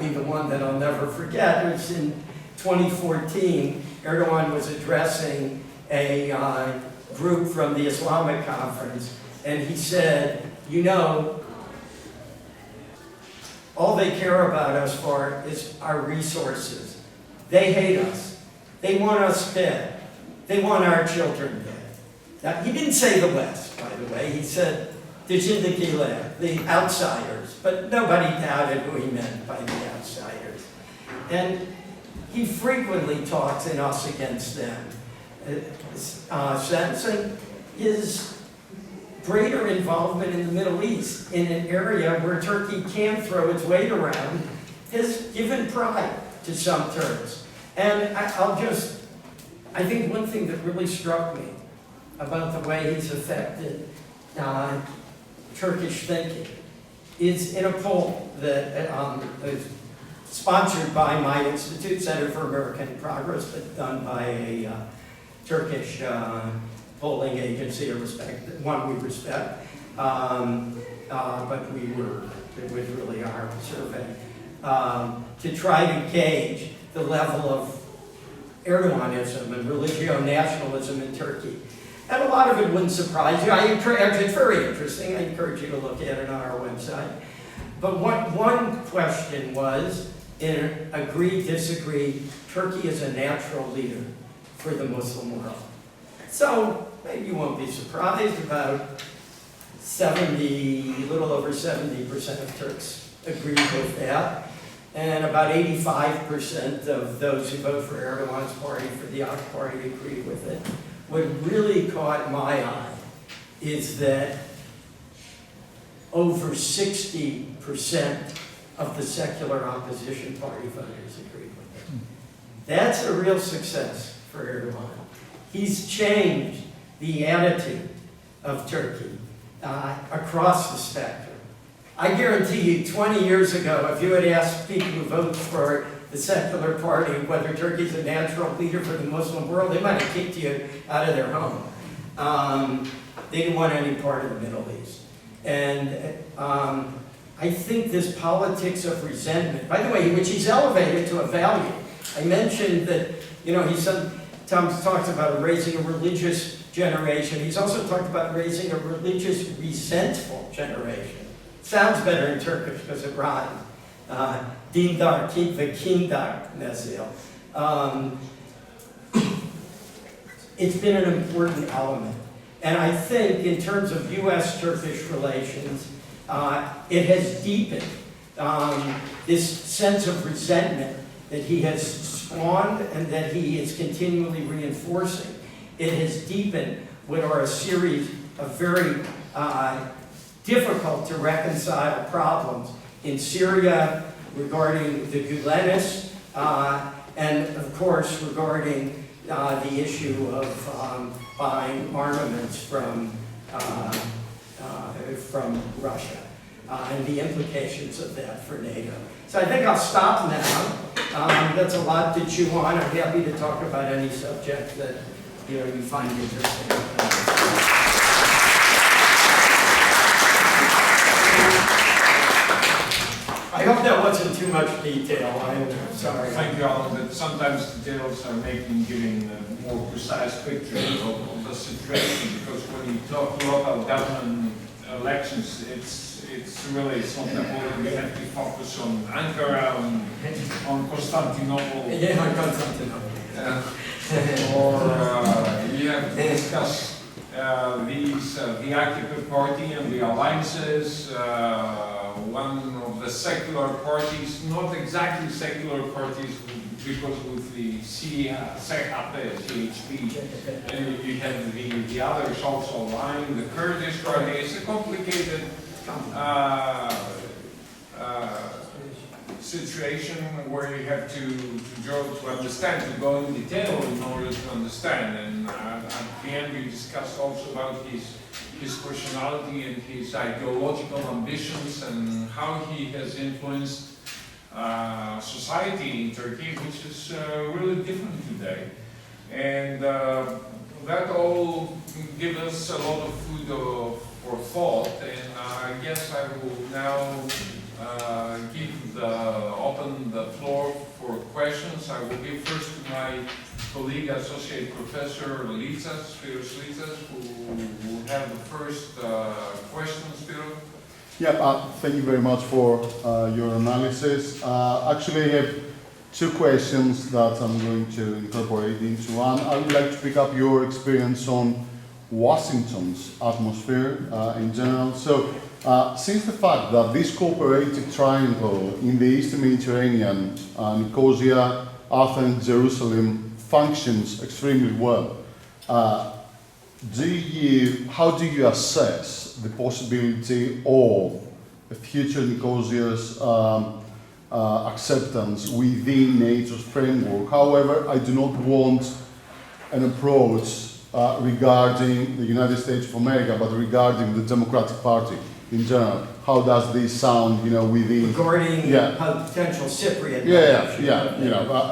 mean, the one that I'll never forget was in 2014, Erdogan was addressing a group from the Islamic Conference, and he said, you know, all they care about us for is our resources. They hate us. They want us dead. They want our children dead. Now, he didn't say the West, by the way. He said the outsiders, but nobody doubted who he meant by the outsiders. And he frequently talks in us against them sense, and his greater involvement in the Middle East, in an area where Turkey can throw its weight around, has given pride to some Turks. And I think one thing that really struck me about the way he's affected Turkish thinking is in a poll that is sponsored by my Institute, Center for American Progress, but done by a Turkish polling agency, one we respect, but it was really our survey, to try to gauge the level of Erdoganism and religio-nationalism in Turkey. And a lot of it wouldn't surprise you. It's very interesting. I encourage you to look at it on our website. But one question was, in agree, disagree, Turkey is a natural leader for the Muslim world. So maybe you won't be surprised, about a little over 70% of Turks agree with that. And about 85% of those who vote for Erdogan's party, for the AK party, agree with it. What really caught my eye is that over 60% of the secular opposition party voters agreed with it. That's a real success for Erdogan. He's changed the attitude of Turkey across the spectrum. I guarantee you, 20 years ago, if you had asked people who vote for the secular party whether Turkey's a natural leader for the Muslim world, they might have kicked you out of their home. They didn't want any part of the Middle East. And I think this politics of resentment, by the way, which he's elevated to a value. I mentioned that, you know, he sometimes talks about raising a religious generation. He's also talked about raising a religious, resentful generation. Sounds better in Turkish because it rhymes. Dindar ve kindar nesil. It's been an important element. And I think in terms of U.S.-Turkish relations, it has deepened this sense of resentment that he has spawned and that he is continually reinforcing. It has deepened what are a series of very difficult to reconcile problems in Syria regarding the Gulenis, and of course regarding the issue of buying armaments from Russia, and the implications of that for NATO. So I think I'll stop now. That's a lot to chew on. I'm happy to talk about any subject that you find interesting. I hope that wasn't too much detail. I'm sorry. Thank you, Alan, that sometimes details are giving a more precise picture of the situation, because when you talk local government elections, it's really something where we have to focus on Ankara, on Constantinople. Yeah, on Constantinople. Or have to discuss the AKP party and the alliances. One of the secular parties, not exactly secular parties, because with the CHP, and you have the others also lying, the Kurdish party. It's a complicated situation where you have to understand, to go in detail in order to understand. And at the end, we discussed also about his personality and his ideological ambitions and how he has influenced society in Turkey, which is really different today. And that all gives us a lot of food for thought. And I guess I will now open the floor for questions. I will give first to my colleague, Associate Professor Ilias, who will have the first question, Spiro. Yeah, thank you very much for your analysis. Actually, I have two questions that I'm going to incorporate into one. I would like to pick up your experience on Washington's atmosphere in general. So, since the fact that this cooperative triangle in the Eastern Mediterranean, Nicosia, Athens, Jerusalem, functions extremely well, how do you assess the possibility of a future Nicosia's acceptance within NATO's framework? However, I do not want an approach regarding the United States of America, but regarding the Democratic Party in general. How does this sound, within... Regarding potential Cypriot...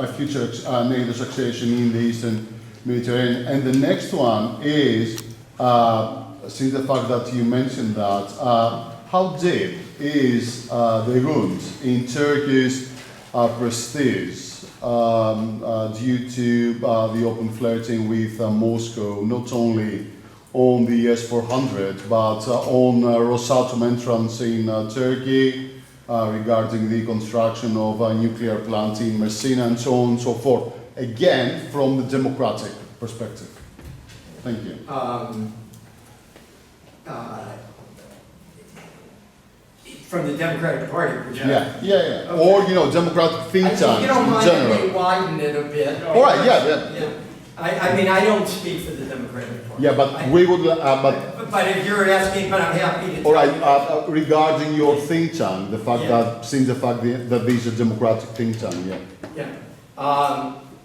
a future NATO succession in the Eastern Mediterranean. And the next one is, since the fact that you mentioned that, how deep is the wound in Turkey's prestige due to the open flirting with Moscow, not only on the S-400, but on Rosatom entrance in Turkey, regarding the construction of a nuclear plant in Messina, and so on and so forth. Again, from the democratic perspective. Thank you. From the Democratic Party perspective. Yeah. Okay. Or, democratic think tanks in you don't mind general. if we widen it a bit. All right, yeah. I mean, I don't speak for the Democratic Party. Yeah, but we would, But if you're asking, but I'm happy to. all right, regarding your think tank, the fact that, since the fact that this is a democratic think tank,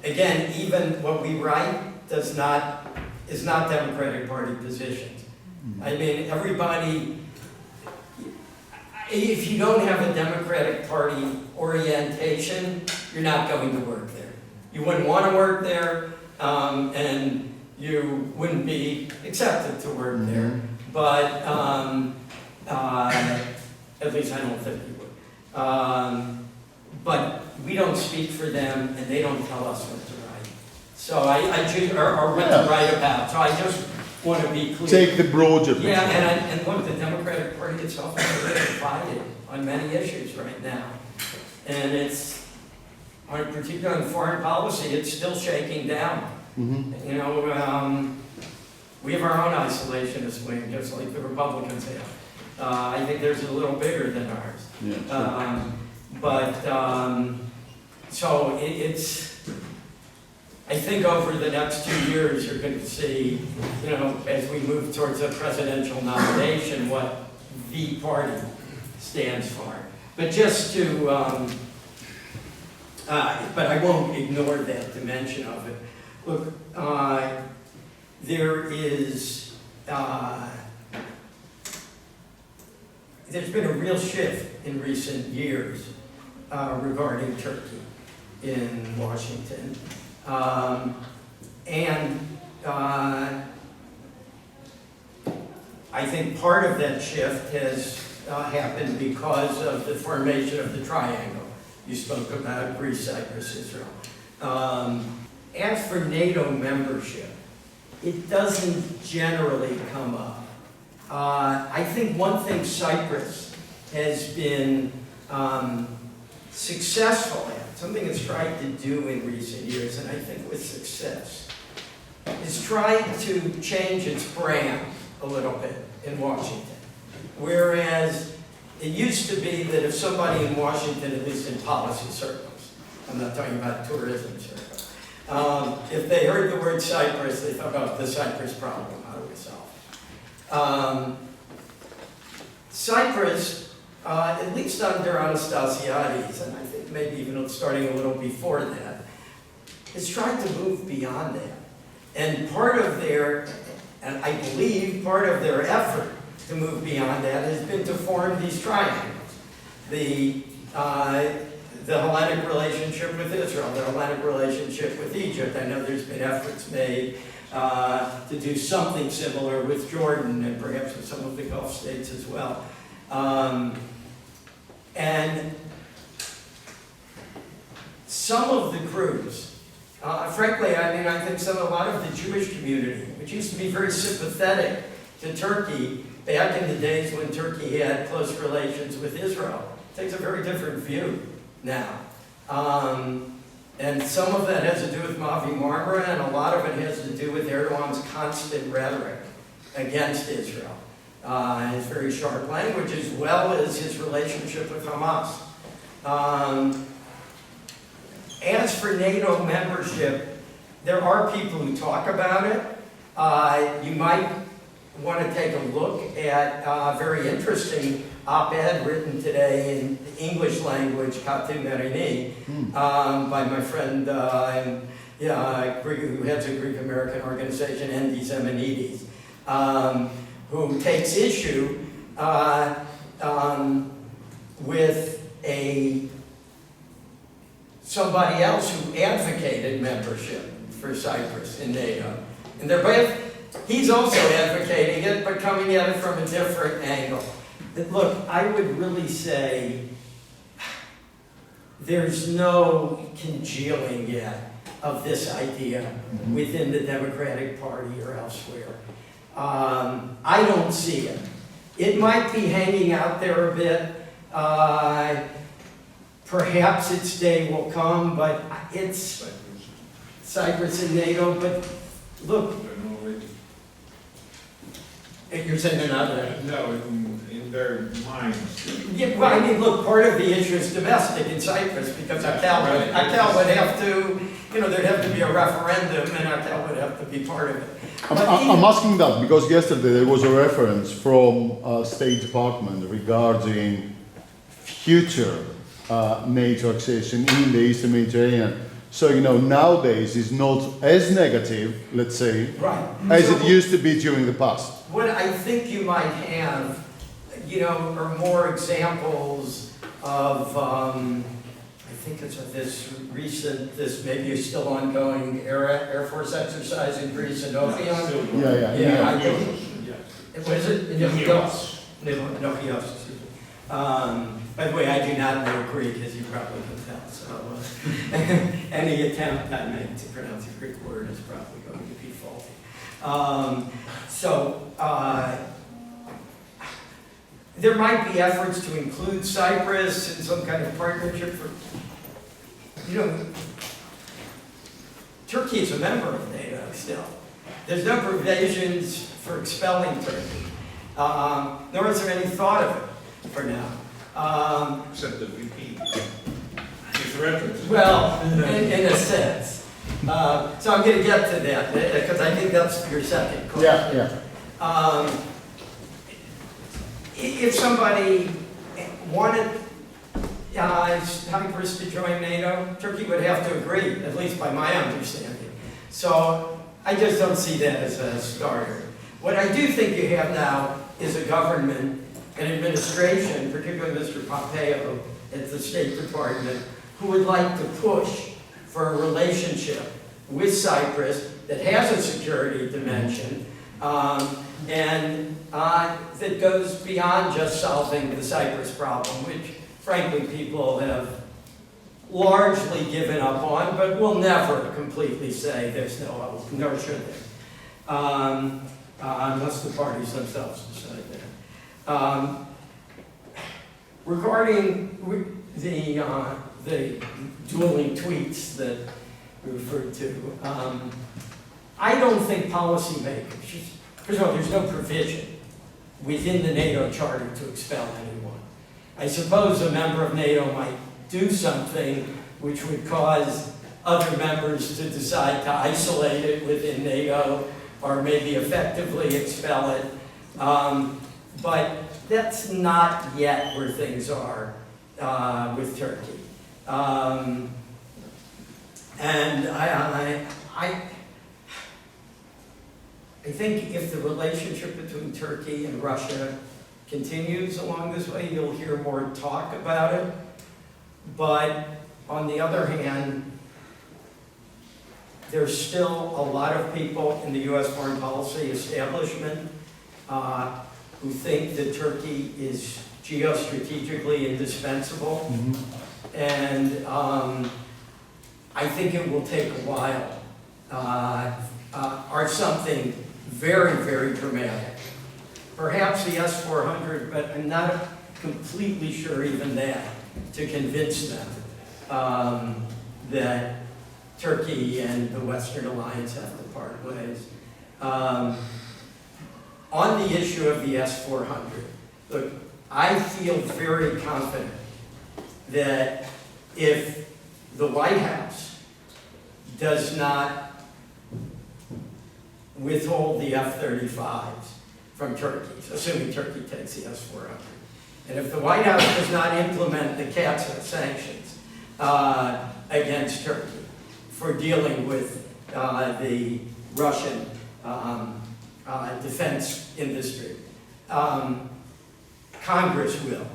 Again, even what we write is not Democratic Party positions. I mean, everybody, if you don't have a Democratic Party orientation, you're not going to work there. You wouldn't want to work there, and you wouldn't be accepted to work there. But at least I don't think you would. But we don't speak for them, and they don't tell us what to write. So I choose, or what to write about. So I just want to be clear. Take the broader picture. And look, the Democratic Party itself is very divided on many issues right now. And it's, particularly in foreign policy, it's still shaking down. We have our own isolationist wing, just like the Republicans have. I think theirs is a little bigger than ours. Yeah, sure. So it's, I think over the next 2 years, you're going to see, as we move towards a presidential nomination, what the party stands for. But just to, but I won't ignore that dimension of it. Look, there's been a real shift in recent years regarding Turkey in Washington. I think part of that shift has happened because of the formation of the triangle. You spoke about Greece, Cyprus, Israel. As for NATO membership, it doesn't generally come up. I think one thing Cyprus has been successful at, something it's tried to do in recent years, and I think with success, is trying to change its brand a little bit in Washington. Whereas it used to be that if somebody in Washington, at least in policy circles, I'm not talking about tourism circles, if they heard the word Cyprus, they thought, oh, the Cyprus problem, how do we solve it? Cyprus, at least under Anastasiades, and I think maybe even starting a little before that, is trying to move beyond that. And part of their, and I believe part of their effort to move beyond that has been to form these triangles. The Hellenic relationship with Israel, the Hellenic relationship with Egypt. I know there's been efforts made to do something similar with Jordan and perhaps with some of the Gulf states as well. And some of the groups, frankly, I mean, I think a lot of the Jewish community, which used to be very sympathetic to Turkey back in the days when Turkey had close relations with Israel, takes a very different view now. And some of that has to do with Mavi Marmara, and a lot of it has to do with Erdogan's constant rhetoric against Israel. His very sharp language, as well as his relationship with Hamas. As for NATO membership, there are people who talk about it. You might want to take a look at a very interesting op-ed written today in the English language, Katu Merini, by my friend who heads a Greek-American organization, Endis Emenides, who takes issue with somebody else who advocated membership for Cyprus in NATO. And they're both, he's also advocating it, but coming at it from a different angle. Look, I would really say there's no congealing yet of this idea within the Democratic Party or elsewhere. I don't see it. It might be hanging out there a bit. Perhaps its day will come, but it's Cyprus and NATO. But look, you're saying they're not there? No, in their minds. Yeah, well, I mean, look, part of the issue is domestic in Cyprus because ICAL would have to, there'd have to be a referendum, and ICAL would have to be part of it. I'm asking that because yesterday there was a reference from State Department regarding future NATO accession in the Eastern Mediterranean. So, nowadays it's not as negative, let's say, right, as it used to be during the past. What I think you might have, are more examples of, I think it's this maybe still ongoing Air Force exercise in Greece and Opion. Yeah. I think, what is it? Ilias. Excuse me. By the way, I do not know Greek, as you probably can tell, so any attempt I make to pronounce a Greek word is probably going to be faulty. There might be efforts to include Cyprus in some kind of partnership for, Turkey is a member of NATO still. There's no provisions for expelling Turkey, nor is there any thought of it for now. Except the VP. Well, in a sense. So I'm going to get to that, because I think that's your second question. Yeah. If somebody wanted Cyprus to join NATO, Turkey would have to agree, at least by my understanding. So I just don't see that as a starter. What I do think you have now is a government, an administration, particularly Mr. Pompeo at the State Department, who would like to push for a relationship with Cyprus that has a security dimension, and that goes beyond just solving the Cyprus problem, which frankly people have largely given up on, but will never completely say there's no hope, nor should they, unless the parties themselves decide that. Regarding the dueling tweets that we referred to, I don't think policymakers, first of all, there's no provision within the NATO charter to expel anyone. I suppose a member of NATO might do something which would cause other members to decide to isolate it within NATO or maybe effectively expel it. But that's not yet where things are with Turkey. And I think if the relationship between Turkey and Russia continues along this way, you'll hear more talk about it. But on the other hand, there's still a lot of people in the U.S. foreign policy establishment who think that Turkey is geostrategically indispensable. And I think it will take a while, or something very, very dramatic. Perhaps the S-400, but I'm not completely sure even that, to convince them that Turkey and the Western alliance have to part ways. On the issue of the S-400, look, I feel very confident that if the White House does not withhold the F-35s from Turkey, assuming Turkey takes the S-400, and if the White House does not implement the CAATSA sanctions against Turkey for dealing with the Russian defense industry, Congress will.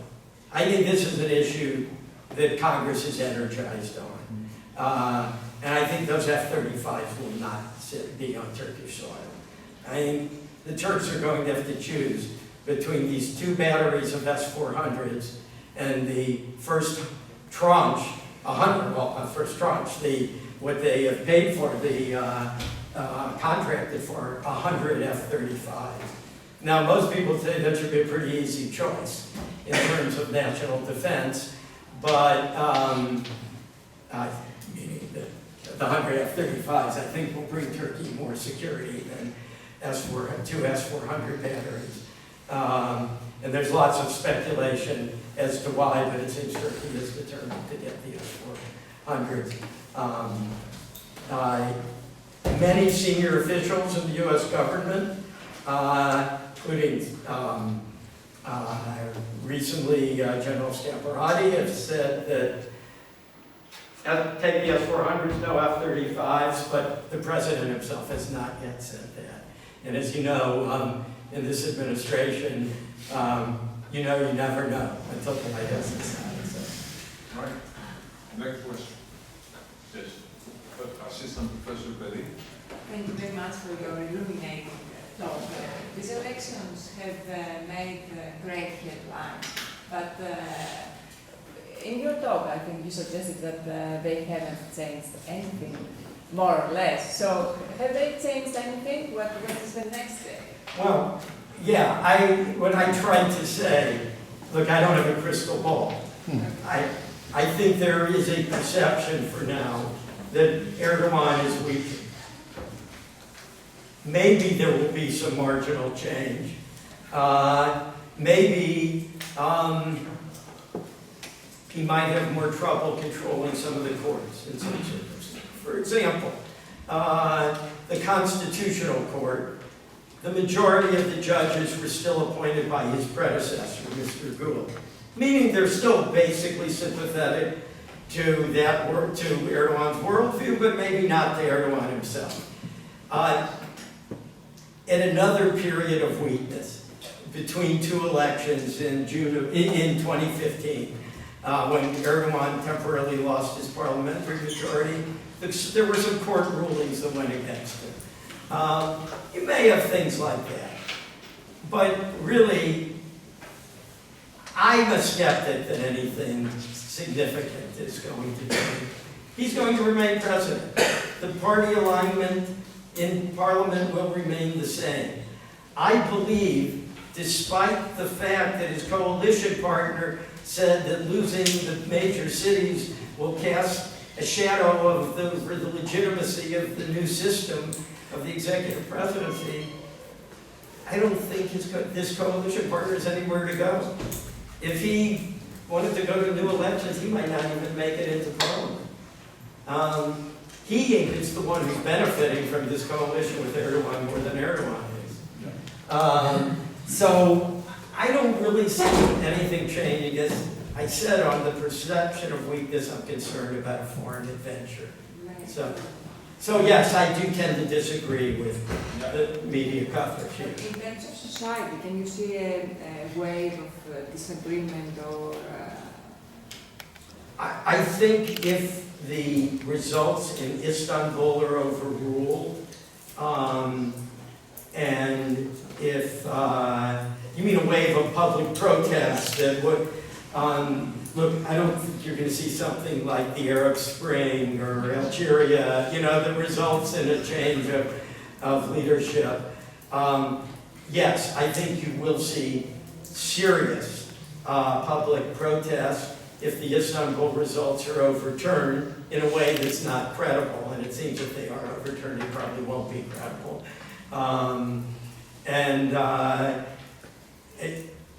I think this is an issue that Congress is energized on. And I think those F-35s will not be on Turkish soil. I think the Turks are going to have to choose between these two batteries of S-400s and the first tranche, what they have paid for, contracted for 100 F-35s. Now, most people say that should be a pretty easy choice in terms of national defense, but meaning the 100 F-35s, I think, will bring Turkey more security than two S-400 batteries. And there's lots of speculation as to why, but it seems Turkey is determined to get the S-400s. Many senior officials in the U.S. government, including recently General Scaparrotti, have said that take the S-400s, no F-35s, but the president himself has not yet said that. And as you know, in this administration, you never know until the White House decides. So. All right. Next question. Yes. Assistant Professor Betty. Thank you very much for your illuminating talk. These elections have made great headlines, but in your talk, I think you suggested that they haven't changed anything, more or less. So, have they changed anything? What is the next step? Well, yeah, what I tried to say, look, I don't have a crystal ball. I think there is a perception for now that Erdogan is weak. Maybe there will be some marginal change. Maybe he might have more trouble controlling some of the courts in some circumstances. For example, the Constitutional Court, the majority of the judges were still appointed by his predecessor, Mr. Gould, meaning they're still basically sympathetic to Erdogan's worldview, but maybe not to Erdogan himself. In another period of weakness, between two elections in 2015, when Erdogan temporarily lost his parliamentary majority, there were some court rulings that went against him. You may have things like that, but really, I'm a skeptic that anything significant is going to change. He's going to remain president. The party alignment in Parliament will remain the same. I believe, despite the fact that his coalition partner said that losing the major cities will cast a shadow of the legitimacy of the new system, of the executive presidency, I don't think this coalition partner has anywhere to go. If he wanted to go to new elections, he might not even make it into parliament. He is the one who's benefiting from this coalition with Erdogan more than Erdogan is. So I don't really see anything changing. As I said, on the perception of weakness, I'm concerned about a foreign adventure. So yes, I do tend to disagree with the media coverage here. In terms of society, can you see a wave of disagreement or? I think if the results in Istanbul are overruled, and if you mean a wave of public protest that would, look, I don't think you're going to see something like the Arab Spring or Algeria, that results in a change of leadership. Yes, I think you will see serious public protest if the Istanbul results are overturned in a way that's not credible, and it seems if they are overturned, they probably won't be credible.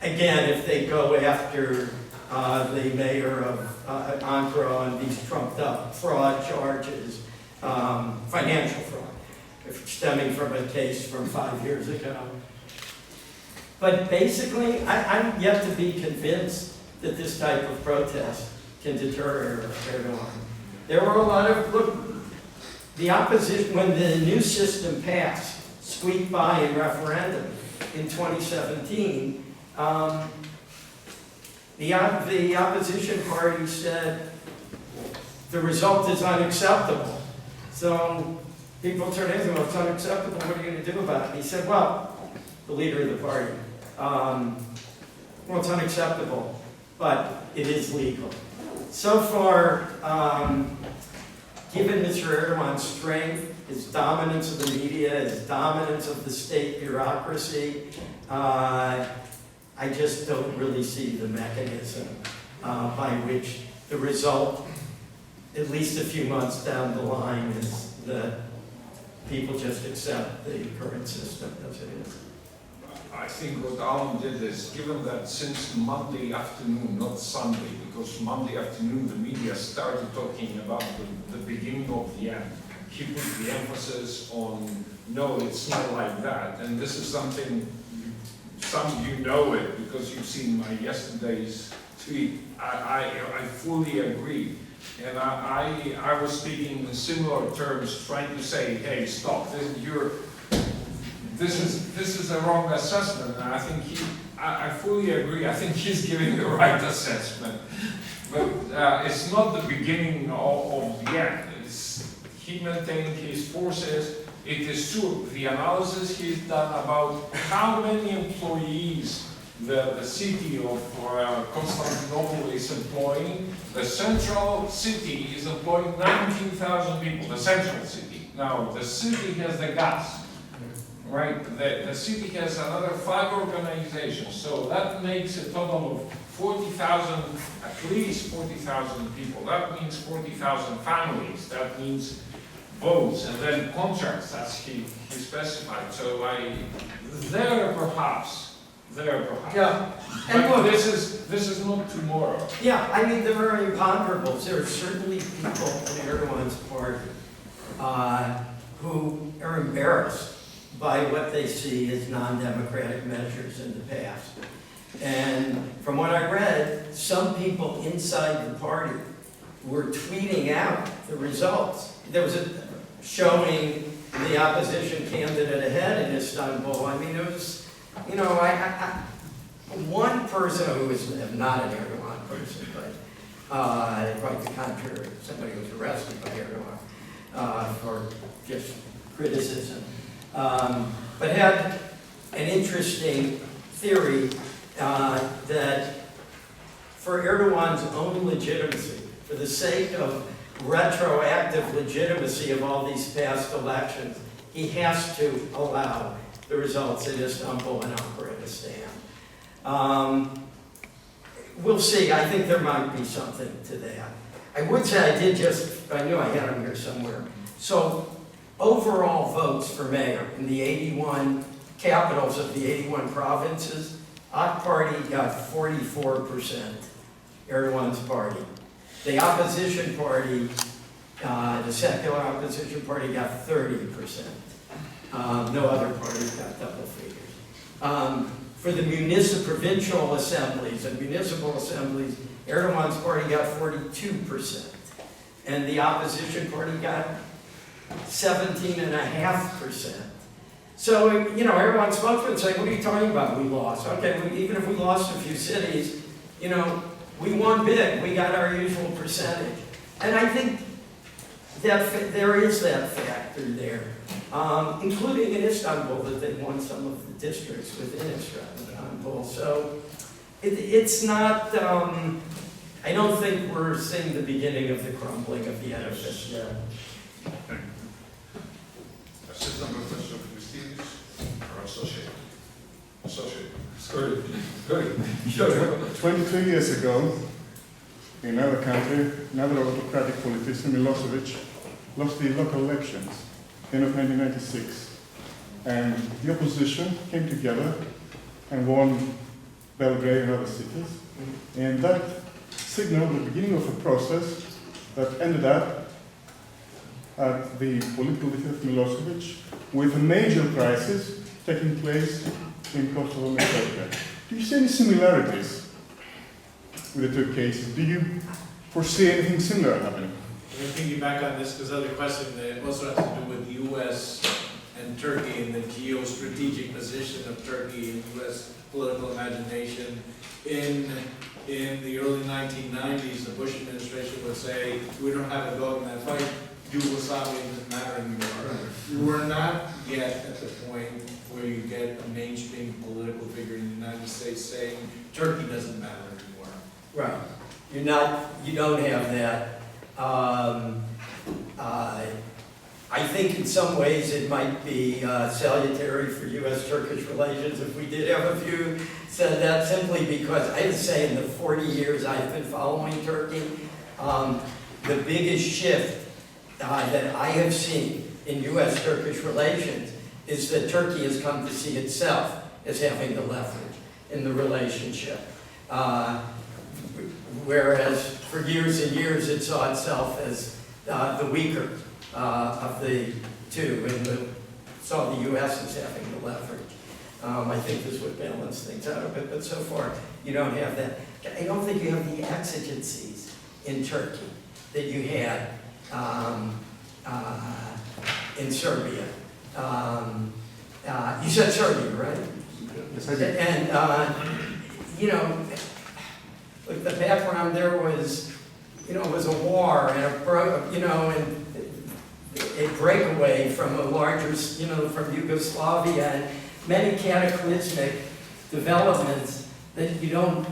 Again, if they go after the mayor of Ankara on these trumped-up fraud charges, financial fraud, stemming from a case from 5 years ago. But basically, I'm yet to be convinced that this type of protest can deter Erdogan. There were a lot of, look, the opposition, when the new system passed, squeaked by in referendum in 2017, the opposition party said the result is unacceptable. So people turned to him, well, it's unacceptable, what are you going to do about it? And he said, well, the leader of the party, well, it's unacceptable, but it is legal. So far, given Mr. Erdogan's strength, his dominance of the media, his dominance of the state bureaucracy, I just don't really see the mechanism by which the result, at least a few months down the line, is that people just accept the current system as it is. I think what Alan did is, given that since Monday afternoon, not Sunday, because Monday afternoon the media started talking about the beginning of the end, he put the emphasis on, no, it's not like that. And this is something, some of you know it because you've seen my yesterday's tweet. I fully agree. And I was speaking in similar terms, trying to say, hey, stop, this is a wrong assessment, and I think I fully agree. I think he's giving the right assessment, but it's not the beginning of the end. He maintained his forces. It is true. The analysis he's done about how many employees the city of Constantinople is employing. The central city is employing 19,000 people. The central city. Now the city has the gas. Right, the city has another 5 organizations, so that makes a total of 40,000, at least 40,000 people. That means 40,000 families. That means votes and then contracts, as he specified. So there perhaps. Yeah. And But look, this is not tomorrow. yeah, I mean, there are imponderables. There are certainly people in Erdogan's party who are embarrassed by what they see as non-democratic measures in the past. And from what I read, some people inside the party were tweeting out the results. There was a showing the opposition candidate ahead in Istanbul. I mean, it was, one person who was not an Erdogan person, but quite the contrary, somebody who was arrested by Erdogan for just criticism. But had an interesting theory that for Erdogan's own legitimacy, for the sake of retroactive legitimacy of all these past elections, he has to allow the results in Istanbul and Ankara to stand. We'll see. I think there might be something to that. I would say I knew I had him here somewhere. So overall votes for mayor in the 81 capitals of the 81 provinces, AK Party got 44%, Erdogan's party. The opposition party, the secular opposition party, got 30%. No other party got double figures. For the provincial assemblies and municipal assemblies, Erdogan's party got 42%. And the opposition party got 17.5%. So, you know, Erdogan's spokesman say, what are you talking about? We lost. Okay, even if we lost a few cities, you know, we won big. We got our usual percentage. And I think that there is that factor there, including in Istanbul, that they won some of the districts within Istanbul. So it's not, I don't think we're seeing the beginning of the crumbling of the edifice yet. Assistant Professor Christidis, or associate? Associate. Sorry. Sure. 22 years ago, in another country, another autocratic politician, Milosevic, lost the local elections, end of 1996. And the opposition came together and won Belgrade and other cities. And that signaled the beginning of a process that ended up at the political defeat of Milosevic, with a major crisis taking place in Kosovo and Serbia. Do you see any similarities with the two cases? Do you foresee anything similar happening? I'm going to piggyback on this because other question that also has to do with the U.S. and Turkey and the geostrategic position of Turkey and U.S. political imagination. In the early 1990s, the Bush administration would say, we don't have a dog in that fight, Yugoslavia doesn't matter anymore. We're not yet at the point where you get a mainstream political figure in the United States saying Turkey doesn't matter anymore. Right. You don't have that. I think in some ways it might be salutary for U.S.-Turkish relations if we did have a few said that, simply because I would say in the 40 years I've been following Turkey, the biggest shift that I have seen in U.S.-Turkish relations is that Turkey has come to see itself as having the leverage in the relationship. Whereas for years and years it saw itself as the weaker of the two, and saw the U.S. as having the leverage. I think this would balance things out a bit, but so far you don't have that. I don't think you have the exigencies in Turkey that you had in Serbia. You said Serbia, right? Yes, I did. And, you know, like the background there was, you know, it was a war and and a breakaway from a larger, you know, from Yugoslavia, and many cataclysmic developments that you don't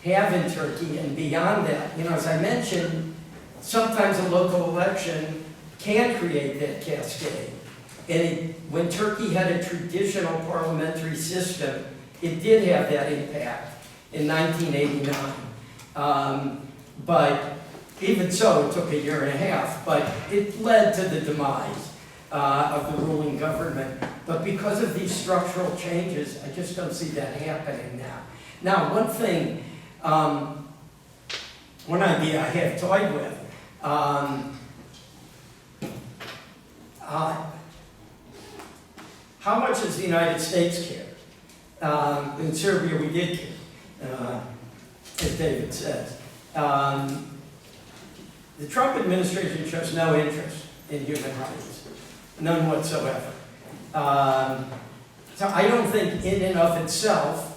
have in Turkey. And beyond that, you know, as I mentioned, sometimes a local election can create that cascade. And when Turkey had a traditional parliamentary system, it did have that impact in 1989. But even so, it took a year and a half, but it led to the demise of the ruling government. But because of these structural changes, I just don't see that happening now. Now, one thing, one idea I have toyed with, how much does the United States care? In Serbia, we did care, as David says. The Trump administration shows no interest in human rights, none whatsoever. So I don't think in and of itself,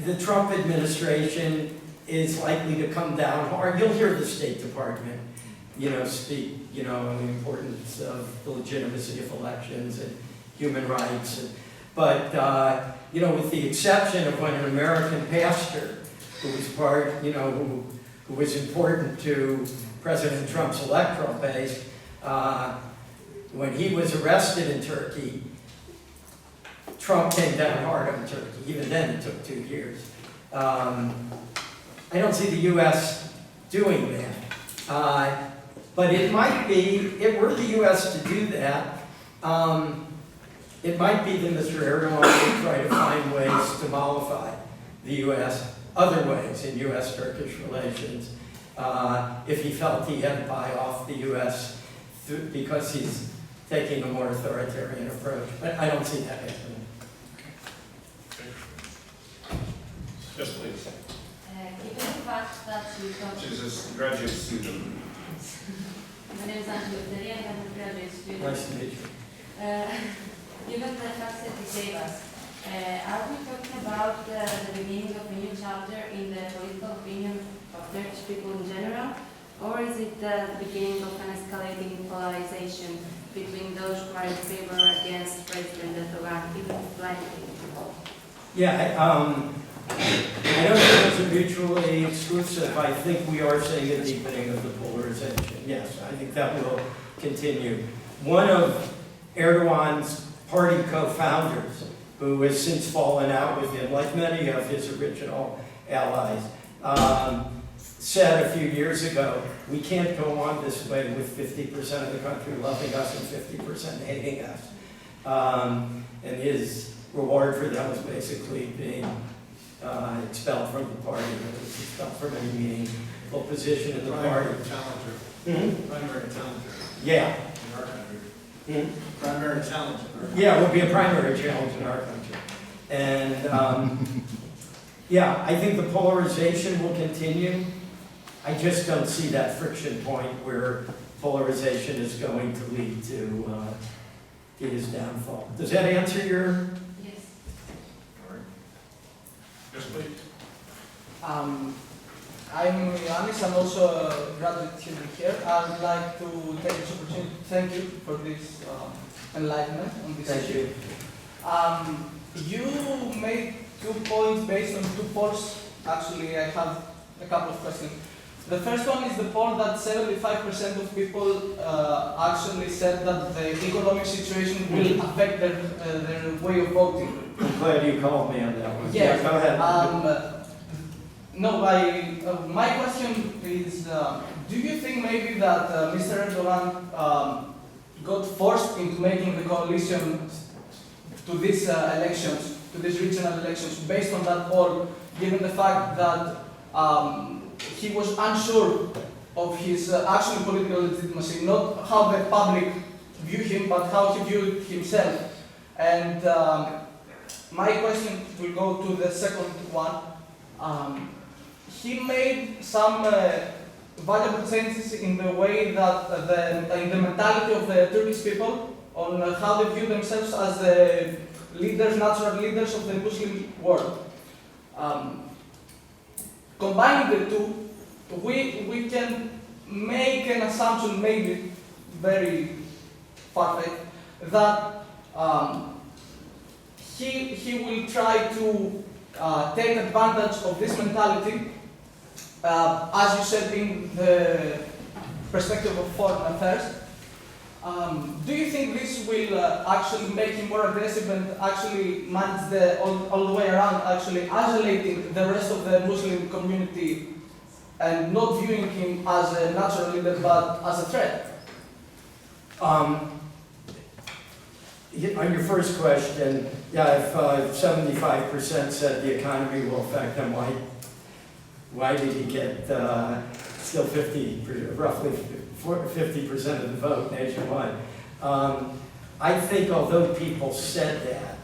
the Trump administration is likely to come down hard. You'll hear the State Department, you know, speak, you know, on the importance of the legitimacy of elections and human rights. But, you know, with the exception of when an American pastor who was part, you know, who was important to President Trump's electoral base, when he was arrested in Turkey, Trump came down hard on Turkey. Even then, it took 2 years. I don't see the U.S. doing that. But it might be, if were the U.S. to do that, It might be that Mr. Erdogan would try to find ways to mollify the U.S., other ways in U.S.-Turkish relations, if he felt he had to buy off the U.S. because he's taking a more authoritarian approach. But I don't see that happening. Yes, please. Given the fact that you don't... She's a graduate student. My name is Angela, I'm a graduate student. Nice to meet you. Given the facts that you gave us, are we talking about the beginning of a new chapter in the political opinion of Turkish people in general, or is it the beginning of an escalating polarization between those who are in favor or against President Erdogan, even blindly? Yeah, I don't think it's mutually exclusive. I think we are seeing a deepening of the polarization. Yes, I think that will continue. One of Erdogan's party co-founders, who has since fallen out with him, like many of his original allies, said a few years ago, we can't go on this way with 50% of the country loving us and 50% hating us. And his reward for that was basically being expelled from the party, or was expelled from any meaningful position in the party. Primary challenger Yeah. in our country. Mhm. Primary challenger. in our country. Yeah, it would be a primary challenge in our country. And yeah, I think the polarization will continue. I just don't see that friction point where polarization is going to lead to his downfall. Does that answer your? Yes. Yes, please. I'm Ilias, I'm also a graduate student here. I would like to take this opportunity to thank you for this enlightenment on this issue. You made 2 points based on 2 polls. Actually, I have a couple of questions. The first one is the poll that 75% of people actually said that the economic situation will affect their way of voting. I'm glad you called me on that one. Yes. Yeah, go ahead. No, my question is, do you think maybe that Mr. Erdogan got forced into making the coalition to these elections, to these regional elections, based on that poll, given the fact that he was unsure of his actual political legitimacy, not how the public view him, but how he viewed himself? And my question will go to the second one. He made some valuable changes in the way that in the mentality of the Turkish people on how they view themselves as the leaders, natural leaders of the Muslim world. Combining the two, we can make an assumption, maybe very far-fetched, that he will try to take advantage of this mentality, as you said, in the perspective of foreign affairs. Do you think this will actually make him more aggressive and actually manage all the way around, actually isolating the rest of the Muslim community and not viewing him as a natural leader but as a threat? On your first question, yeah, if 75% said the economy will affect him, why did he get still roughly 50% of the vote nationwide? I think although people said that,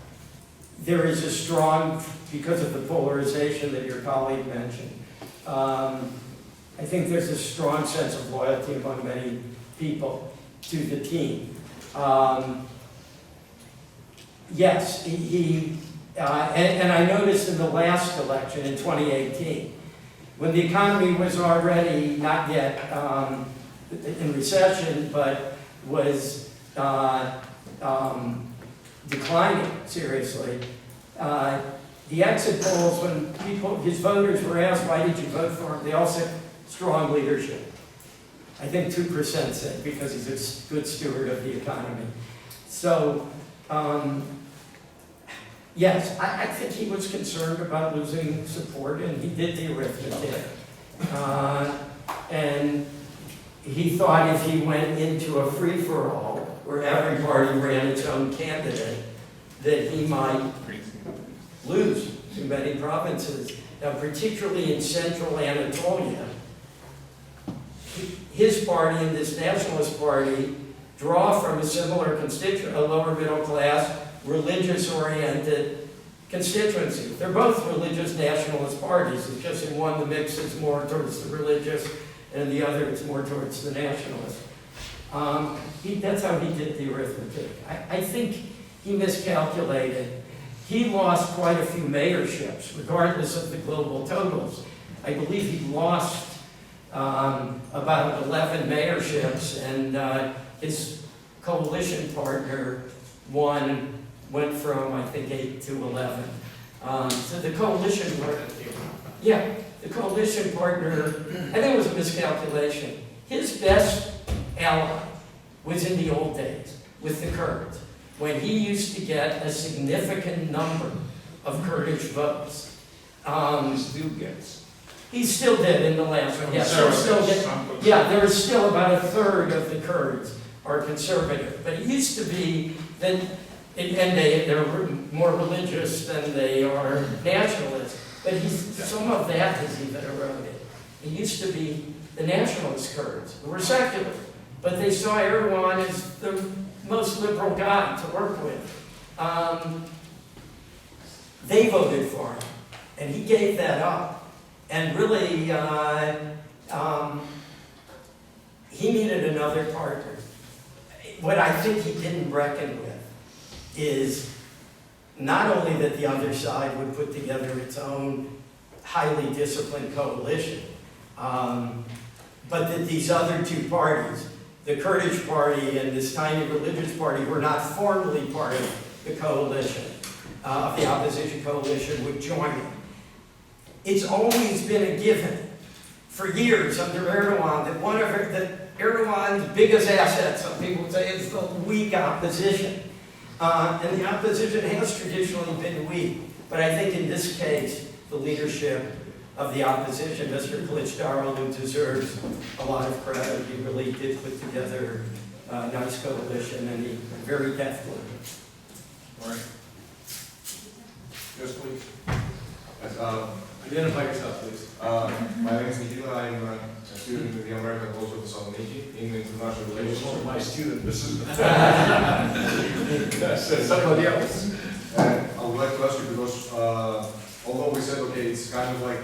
there is a strong, because of the polarization that your colleague mentioned, I think there's a strong sense of loyalty among many people to the team. Yes, and I noticed in the last election in 2018, when the economy was already not yet in recession, but was declining seriously, the exit polls, when his voters were asked, why did you vote for him, they all said, strong leadership. I think 2% said, because he's a good steward of the economy. So, yes, I think he was concerned about losing support, and he did the arithmetic. And he thought if he went into a free-for-all, where every party ran its own candidate, that he might lose to many provinces. Now, particularly in central Anatolia, his party and this nationalist party draw from a similar constituent, a lower middle class, religious-oriented constituency. They're both religious nationalist parties. It's just in one the mix is more towards the religious, and in the other it's more towards the nationalist. That's how he did the arithmetic. I think he miscalculated. He lost quite a few mayorships, regardless of the global totals. I believe he lost about 11 mayorships, and his coalition partner went from, I think, 8 to 11. So the coalition, the coalition partner, I think it was a miscalculation. His best ally was in the old days with the Kurds, when he used to get a significant number of Kurdish votes. Still gets. He still did in the last one. Yes, there was still about a third of the Kurds are conservative. But it used to be that, and they're more religious than they are nationalist. But some of that has even eroded. It used to be the nationalist Kurds who were secular, but they saw Erdogan as the most liberal guy to work with. They voted for him, and he gave that up. And really, he needed another partner. What I think he didn't reckon with is not only that the other side would put together its own highly disciplined coalition, but that these other two parties, the Kurdish party and this tiny religious party, were not formally part of the coalition, of the opposition coalition, would join it. It's always been a given for years under Erdogan that Erdogan's biggest asset, some people say, is the weak opposition. And the opposition has traditionally been weak. But I think in this case, the leadership of the opposition, Mr. Kılıçdaroğlu, deserves a lot of credit. He really did put together a nice coalition, and he very deftly. All right. Yes, please. Yes, identify yourself, please. My name is Nikita. I'm a student in the American College of Thessaloniki in international relations. My student, this is somebody else. And I would like to ask you because although we said, okay, it's kind of like,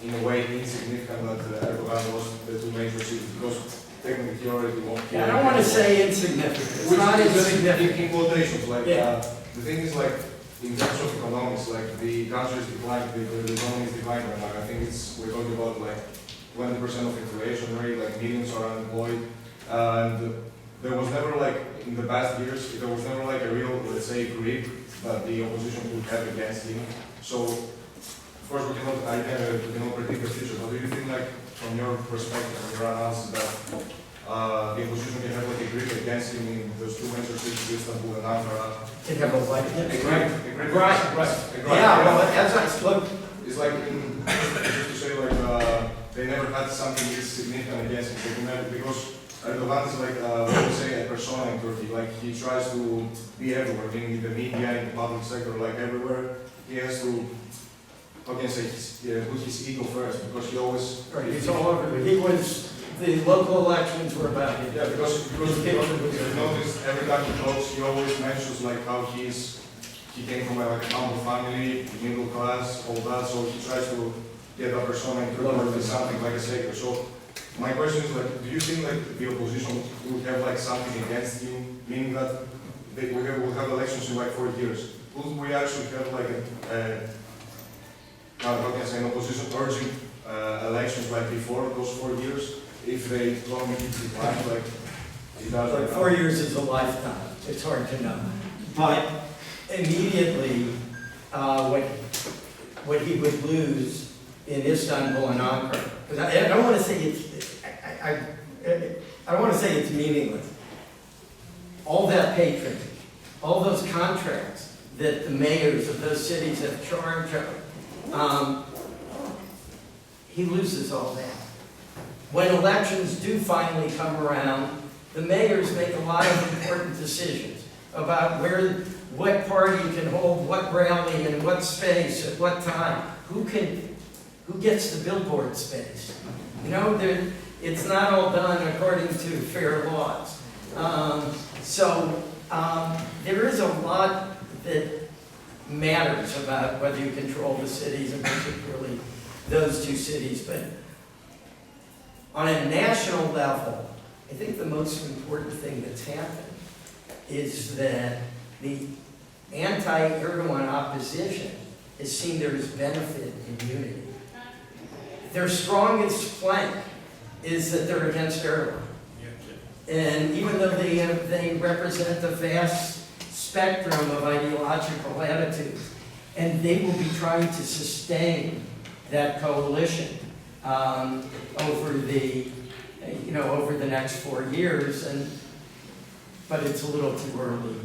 in a way, insignificant that Erdogan lost the two major cities because technically he already won. Yeah, I don't want to say insignificant. It's not insignificant. In quotations, like, Yeah. the thing is like, in terms of economics, like the country is declining, the economy is declining, and like I think we're talking about like 20% of inflation rate, like millions are unemployed, and there was never like, in the past years, there was never like a real, let's say, grip that the opposition could have against him. So, of course, we cannot predict the future, but do you think like, from your perspective, from your analysis, that the opposition can have like a grip against him in those two major cities, Istanbul and Ankara? Can have a what? Right. Yeah, well, that's nice. Look, it's like, just to say, like, they never had something this significant against him. They could never, because Erdogan is like, what we say, a persona in Turkey. Like, he tries to be everywhere, meaning in the media, in the public sector, like everywhere. He has to, how can I say, put his ego first, because he always... right, he's all over. He was, the local elections were about him. Yeah, because if you notice, every time he talks, he always mentions like how he came from like a humble family, middle class, all that, so he tries to get a persona in Turkey with something like a savior. So my question is like, do you think like the opposition would have like something against him, meaning that we'll have elections in like 4 years? Would we actually have like how can I say, an opposition urging elections like before those 4 years? If they economy keeps declining, like it does Like right 4 now. years is a lifetime. It's hard to know. But immediately, what he would lose in Istanbul and Ankara, because I don't want to say I don't want to say it's meaningless. All that patronage, all those contracts that the mayors of those cities have charged of, he loses all that. When elections do finally come around, the mayors make a lot of important decisions about what party can hold what rally in what space at what time, who gets the billboard space. You know, it's not all done according to fair laws. There is a lot that matters about whether you control the cities, and particularly those two cities. But on a national level, I think the most important thing that's happened is that the anti-Erdogan opposition has seen there is benefit in unity. Their strongest plank is that they're against Erdogan. And even though they represent a vast spectrum of ideological attitudes, and they will be trying to sustain that coalition over the next 4 years, but it's a little too early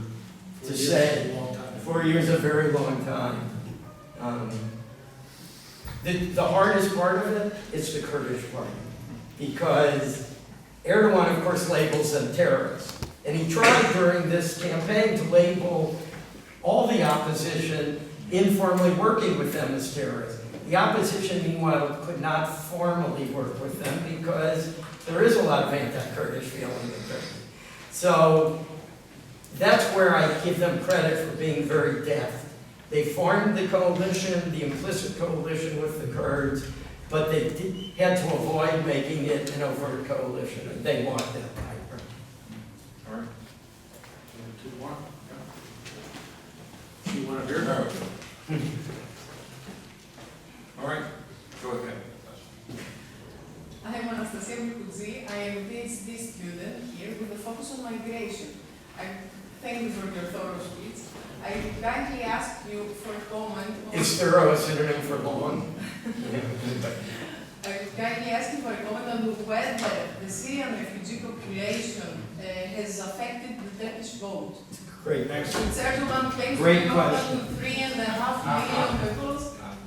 to say. 4 years is a very long time. The hardest part of it is the Kurdish part, because Erdogan, of course, labels them terrorists. And he tried during this campaign to label all the opposition informally working with them as terrorists. The opposition, meanwhile, could not formally work with them because there is a lot of anti-Kurdish feeling in Turkey. So that's where I give them credit for being very deft. They formed the coalition, the implicit coalition with the Kurds, but they had to avoid making it an overt coalition, and they want that paper. All right. Two more. You want to hear? No. All right, go ahead. I am Asterios Gousios. I am a PhD student here with a focus on migration. I thank you for your thorough speech. I kindly ask you for a comment on... Is thorough a synonym for long? I kindly ask you for a comment on whether the Syrian refugee population has affected the Turkish vote. Great, next. Would Erdogan claim to Great be more question. than 3.5 million people?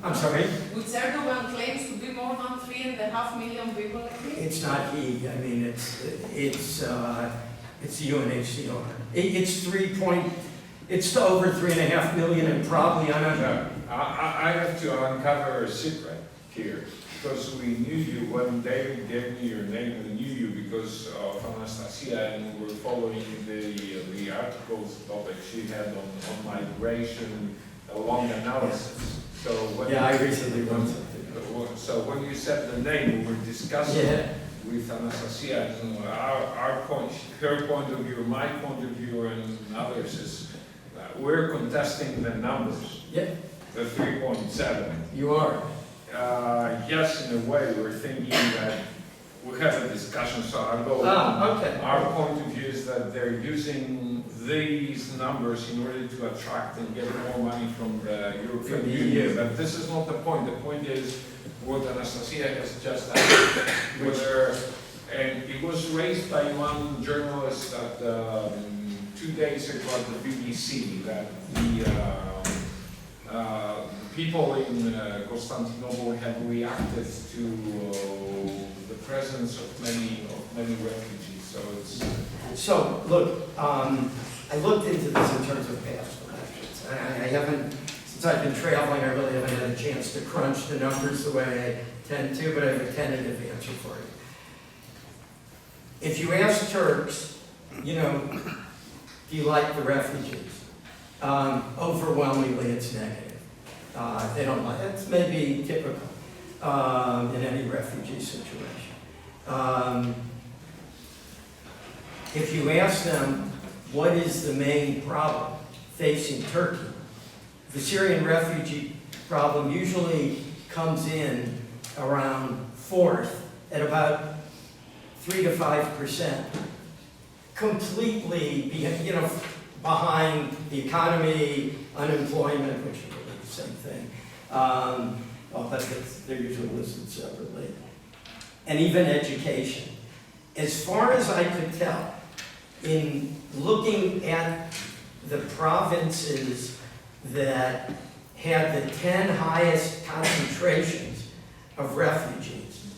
I'm sorry? Would Erdogan claim to be more than 3.5 million people? It's not he. I mean, it's the UNHCR. It's over 3.5 million, and probably I don't know. I have to uncover a secret here, because we knew you when David gave me your name. We knew you because of Anastasia, and we were following the articles that she had on migration, a long analysis. So when Yeah, I recently wrote something. So when you said the name, we were discussing with Anastasia, and our point, her point of view, my point of view, and others is we're contesting the numbers. Yeah, The 3.7. you are. Yes, in a way, we're thinking that we have a discussion, so I'll go on. Okay. Our point of view is that they're using these numbers in order to attract and get more money from the European From the Union. EU. But this is not the point. The point is what Anastasia has just asked, whether, and it was raised by one journalist at 2 days ago at the BBC, that the people in Constantinople have reacted to the presence of many refugees. So it's So, look, I looked into this in terms of past elections. I haven't, since I've been traveling, I really haven't had a chance to crunch the numbers the way I tend to, but I have a tentative answer for you. If you ask Turks, you know, do you like the refugees? Overwhelmingly, it's negative. They don't like it. It's maybe typical in any refugee situation. If you ask them, what is the main problem facing Turkey? The Syrian refugee problem usually comes in around fourth at about 3 to 5%. Completely, behind the economy, unemployment, which is really the same thing. But they're usually listed separately. And even education. As far as I could tell, in looking at the provinces that had the 10 highest concentrations of refugees,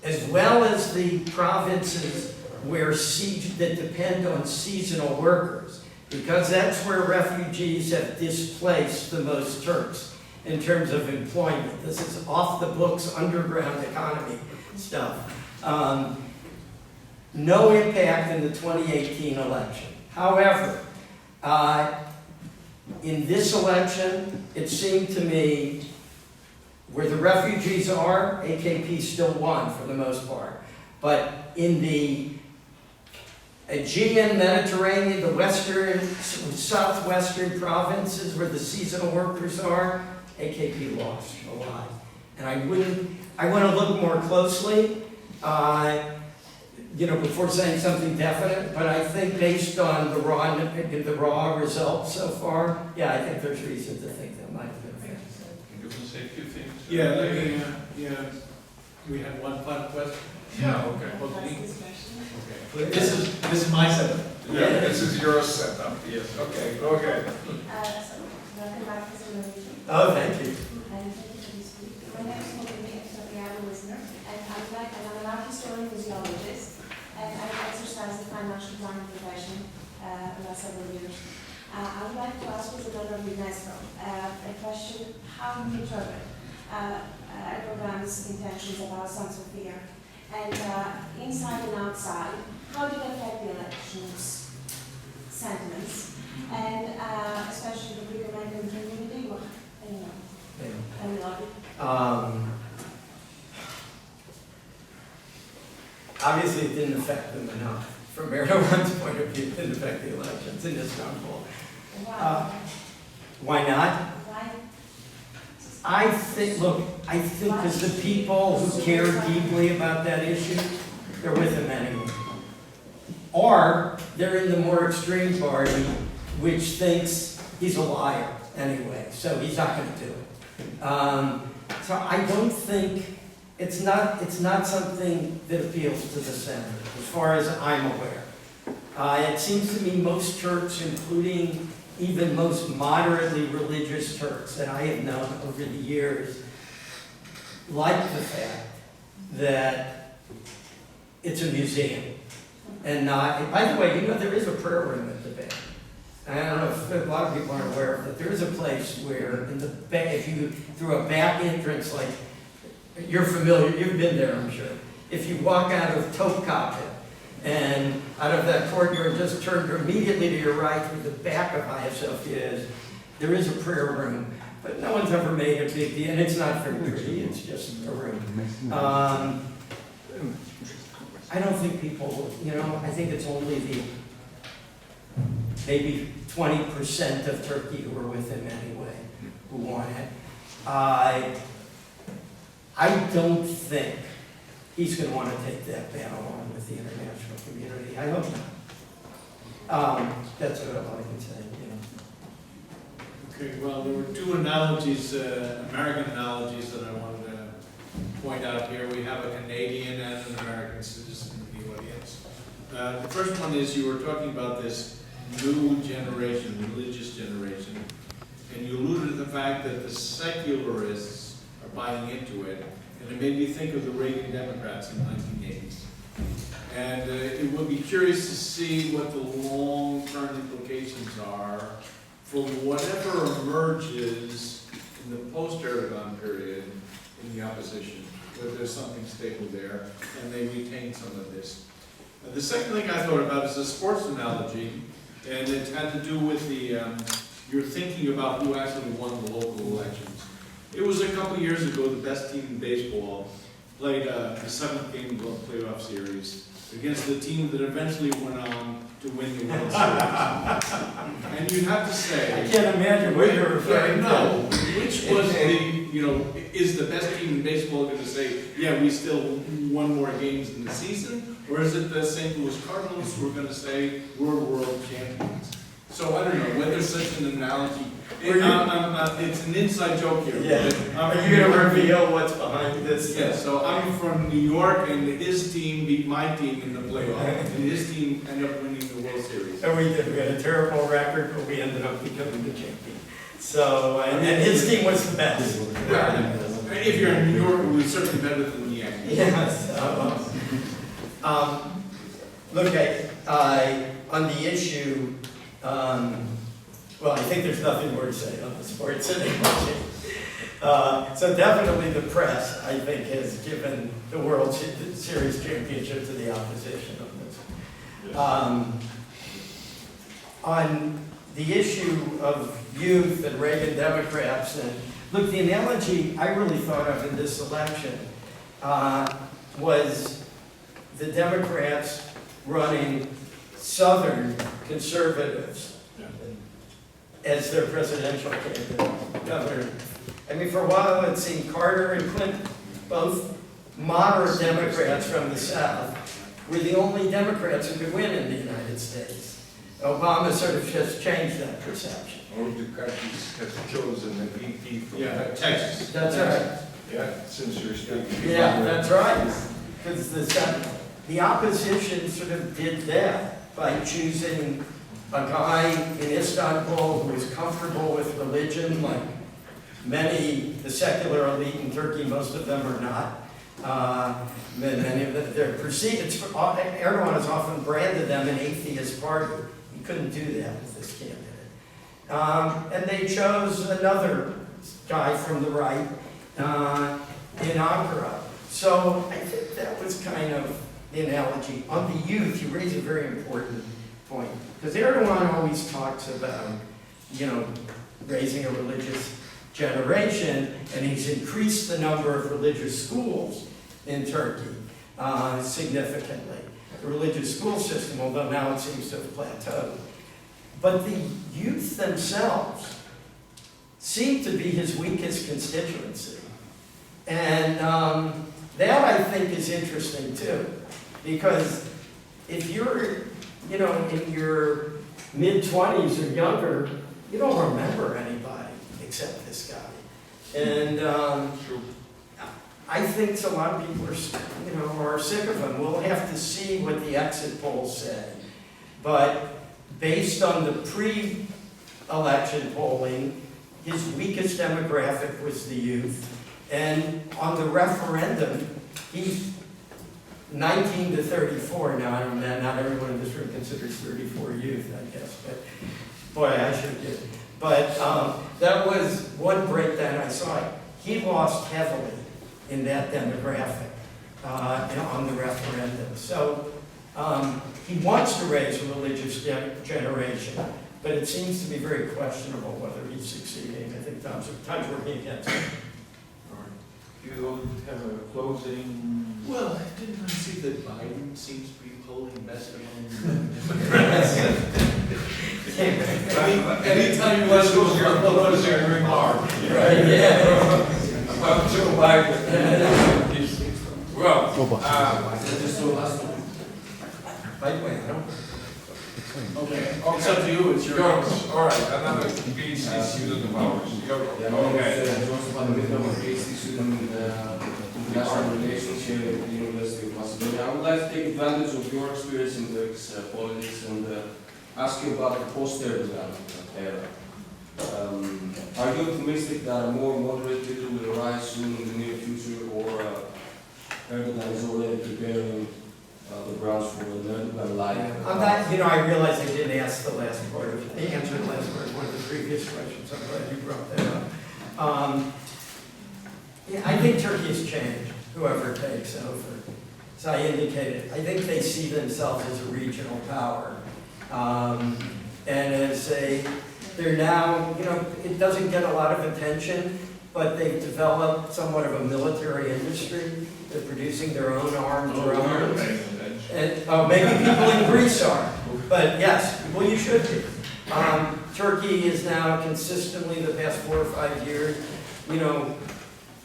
as well as the provinces that depend on seasonal workers, because that's where refugees have displaced the most Turks in terms of employment. This is off the books, underground economy stuff. No impact in the 2018 election. However, in this election, it seemed to me where the refugees are, AKP still won for the most part. But in the Aegean, Mediterranean, the western, southwestern provinces where the seasonal workers are, AKP lost a lot. And I want to look more closely, before saying something definite, but I think based on the raw results so far, yeah, I think there's reason to think that might have been fair. You want to say a few things? Yeah, let me, we had one final question. Yeah, okay. Okay. This is my setup. Yeah, this is your setup, yes. Okay, go ahead. Welcome back to the Oh, thank you. And thank you for this speech. My name is Wisner, and I'm an art historian physiologist, and I've exercised the financial planning profession the last several years. I would like to ask you, as a member of UNESCO, a question: how do you interpret Erdogan's intentions about San Sofia, and inside and outside, how did it affect the elections' sentiments, and especially the Greek American community? What, any logic? Obviously, it didn't affect them enough. From Erdogan's point of view, it didn't affect the elections in Istanbul. Why not? Why? I think because the people who care deeply about that issue, they're with him anyway. Or they're in the more extreme party, which thinks he's a liar anyway, so he's not going to do it. So I don't think, it's not something that appeals to the center, as far as I'm aware. It seems to me most Turks, including even most moderately religious Turks that I have known over the years, like the fact that it's a museum and not, by the way, there is a prayer room at the back. I don't know if a lot of people aren't aware of it. There is a place where in the back, if you, through a back entrance, like, you're familiar, you've been there, I'm sure. If you walk out of Topkapi and out of that courtyard, just turn immediately to your right through the back of Hagia Sophia, there is a prayer room, but no one's ever made a big deal, and it's not very pretty, it's just a room. I don't think people, I think it's only the maybe 20% of Turkey who are with him anyway, who want it. I don't think he's going to want to take that battle on with the international community. I hope not. That's what I can say. Okay, well, there were two analogies, American analogies that I wanted to point out here. We have a Canadian and an American citizen in the audience. The first one is you were talking about this new generation, religious generation, and you alluded to the fact that the secularists are buying into it, and it made me think of the Reagan Democrats in the 1980s. And it would be curious to see what the long-term implications are for whatever emerges in the post-Erdogan period in the opposition, whether there's something stable there, and they retain some of this. The second thing I thought about is a sports analogy, and it had to do with the, you're thinking about who actually won the local elections. It was a couple years ago, the best team in baseball played the 7th game of the playoff series against the team that eventually went on to win the World Series. And you have to say, I can't imagine what you're referring to. no, which was is the best team in baseball going to say, yeah, we still won more games in the season? Or is it the St. Louis Cardinals who are going to say, we're world champions? So I don't know whether such an analogy, it's an inside joke here. Yeah. Are you going to reveal what's behind this? Yeah, so I'm from New York, and his team beat my team in the playoff, and his team ended up winning the World Series. And we did. We had a terrible record, but we ended up becoming the champion. So, and his team was the best. If you're in New York, we're certainly better than the Yankees. Yes. Look, on the issue, well, I think there's nothing more to say on the sports anymore. So definitely the press, I think, has given the World Series championship to the opposition on this. On the issue of youth and Reagan Democrats, and look, the analogy I really thought of in this election was the Democrats running Southern conservatives as their presidential candidate, governor. I mean, for a while it seemed Carter and Clinton, both moderate Democrats from the South, were the only Democrats who could win in the United States. Obama sort of just changed that perception. Or Dukakis has chosen a VP from Texas. That's right. Yeah, since you're speaking. Yeah, that's right. Because the opposition sort of did that by choosing a guy in Istanbul who was comfortable with religion, like many, the secular elite in Turkey, most of them are not. Many of them, they're perceived, Erdogan has often branded them an atheist party. He couldn't do that with this candidate. And they chose another guy from the right in Ankara. So I think that was kind of the analogy. On the youth, you raise a very important point. Because Erdogan always talks about, raising a religious generation, and he's increased the number of religious schools in Turkey significantly. The religious school system, although now it seems to have plateaued. But the youth themselves seem to be his weakest constituency. And that, I think, is interesting, too. Because if you're, in your mid-20s or younger, you don't remember anybody except this guy. And I think a lot of people are sick of him. We'll have to see what the exit polls say. But based on the pre-election polling, his weakest demographic was the youth. And on the referendum, he's 19 to 34 now. I don't know, not everyone in this room considers 34 youth, I guess. But boy, I should get. But that was one breakdown I saw. He lost heavily in that demographic on the referendum. So he wants to raise a religious generation, but it seems to be very questionable whether he's succeeding. I think Tom's working against it. You don't have a closing. Well, didn't I see that Biden seems to be polling better anytime you Let's go your closing remark. Right, yeah. About Joe Biden. Well, By the way, I don't. Okay, it's up to you, it's your. yours. All right, another PhD student of ours. Okay. PhD student in international relations here at the University of Macedonia. I would like to take advantage of your experience in Turkish politics and ask you about the post-Erdogan era. Are you optimistic that a more moderate leader will arise soon in the near future, or Erdogan is already preparing the grounds for an Erdogan-like? On that, I realize I didn't ask the last part of it. They answered the last part of one of the previous questions. I'm glad you brought that up. I think Turkey has changed, whoever takes over. As I indicated, I think they see themselves as a regional power. And as they're now, it doesn't get a lot of attention, but they've developed somewhat of a military industry. They're producing their own arms, their own. And maybe people in Greece are, but yes, well, you should be. Turkey is now consistently, the past 4 or 5 years,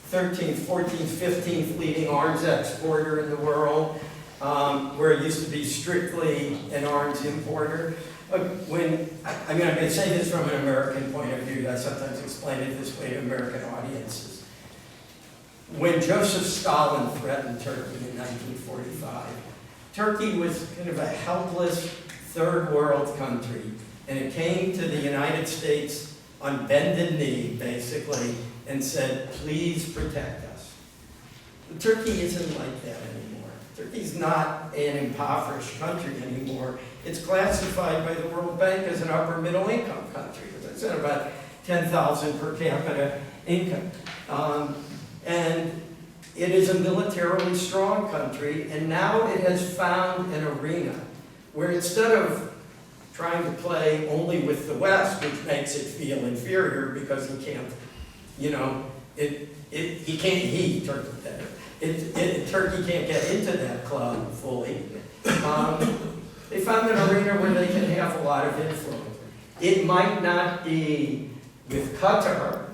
13th, 14th, 15th leading arms exporter in the world, where it used to be strictly an arms importer. I'm going to say this from an American point of view. I sometimes explain it this way to American audiences. When Joseph Stalin threatened Turkey in 1945, Turkey was kind of a helpless third world country, and it came to the United States on bended knee, basically, and said, please protect us. Turkey isn't like that anymore. Turkey's not an impoverished country anymore. It's classified by the World Bank as an upper middle income country. As I said, about 10,000 per capita income. And it is a militarily strong country, and now it has found an arena where instead of trying to play only with the West, which makes it feel inferior because he can't, you know, Turkey can't get into that club fully. They found an arena where they can have a lot of influence. It might not be with Qatar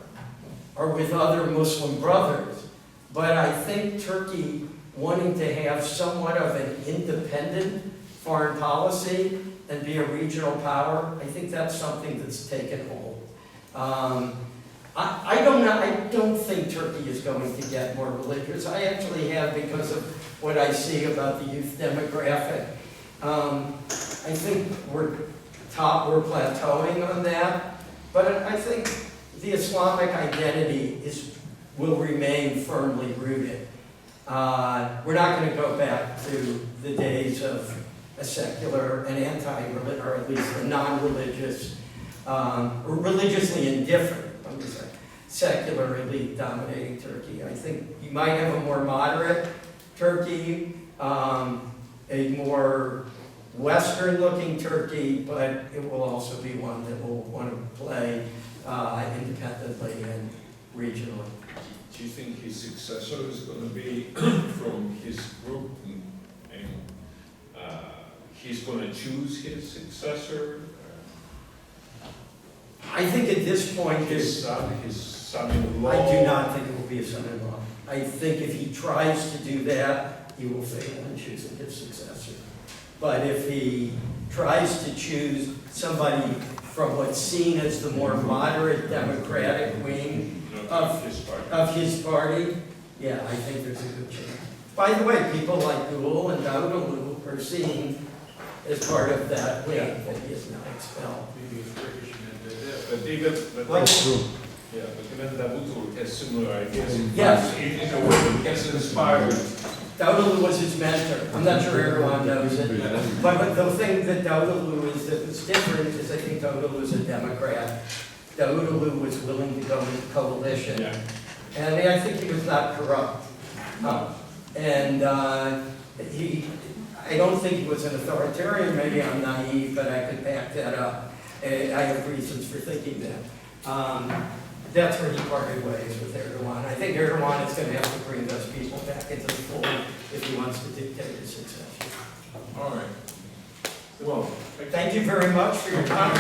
or with other Muslim brothers, but I think Turkey wanting to have somewhat of an independent foreign policy and be a regional power, I think that's something that's taken hold. I don't think Turkey is going to get more religious. I actually have, because of what I see about the youth demographic. I think we're plateauing on that, but I think the Islamic identity will remain firmly rooted. We're not going to go back to the days of a secular and anti-religious, or at least a non-religious, religiously indifferent, let me say, secular elite dominating Turkey. I think you might have a more moderate Turkey, a more Western-looking Turkey, but it will also be one that will want to play independently and regionally. Do you think his successor is going to be from his group, and he's going to choose his successor? I think at this point, His son-in-law? I do not think it will be a son-in-law. I think if he tries to do that, he will fail in choosing his successor. But if he tries to choose somebody from what's seen as the more moderate Democratic wing of his party, yeah, I think there's a good chance. By the way, people like Gül and Davutoglu are seen as part of that wing that he is now expelled. But even Davutoglu has similar ideas. Yes. In a way, he gets inspired. Davutoglu was his mentor. I'm not sure everyone knows it. But the thing that Davutoglu is that was different is I think Davutoglu was a Democrat. Davutoglu was willing to go into coalition. Yeah. And I think he was not corrupt. And I don't think he was an authoritarian. Maybe I'm naive, but I could back that up. I have reasons for thinking that. That's where he parted ways with Erdogan. I think Erdogan is going to have to bring those people back into the fold if he wants to dictate his succession. All right. Well, Thank you very much for your time.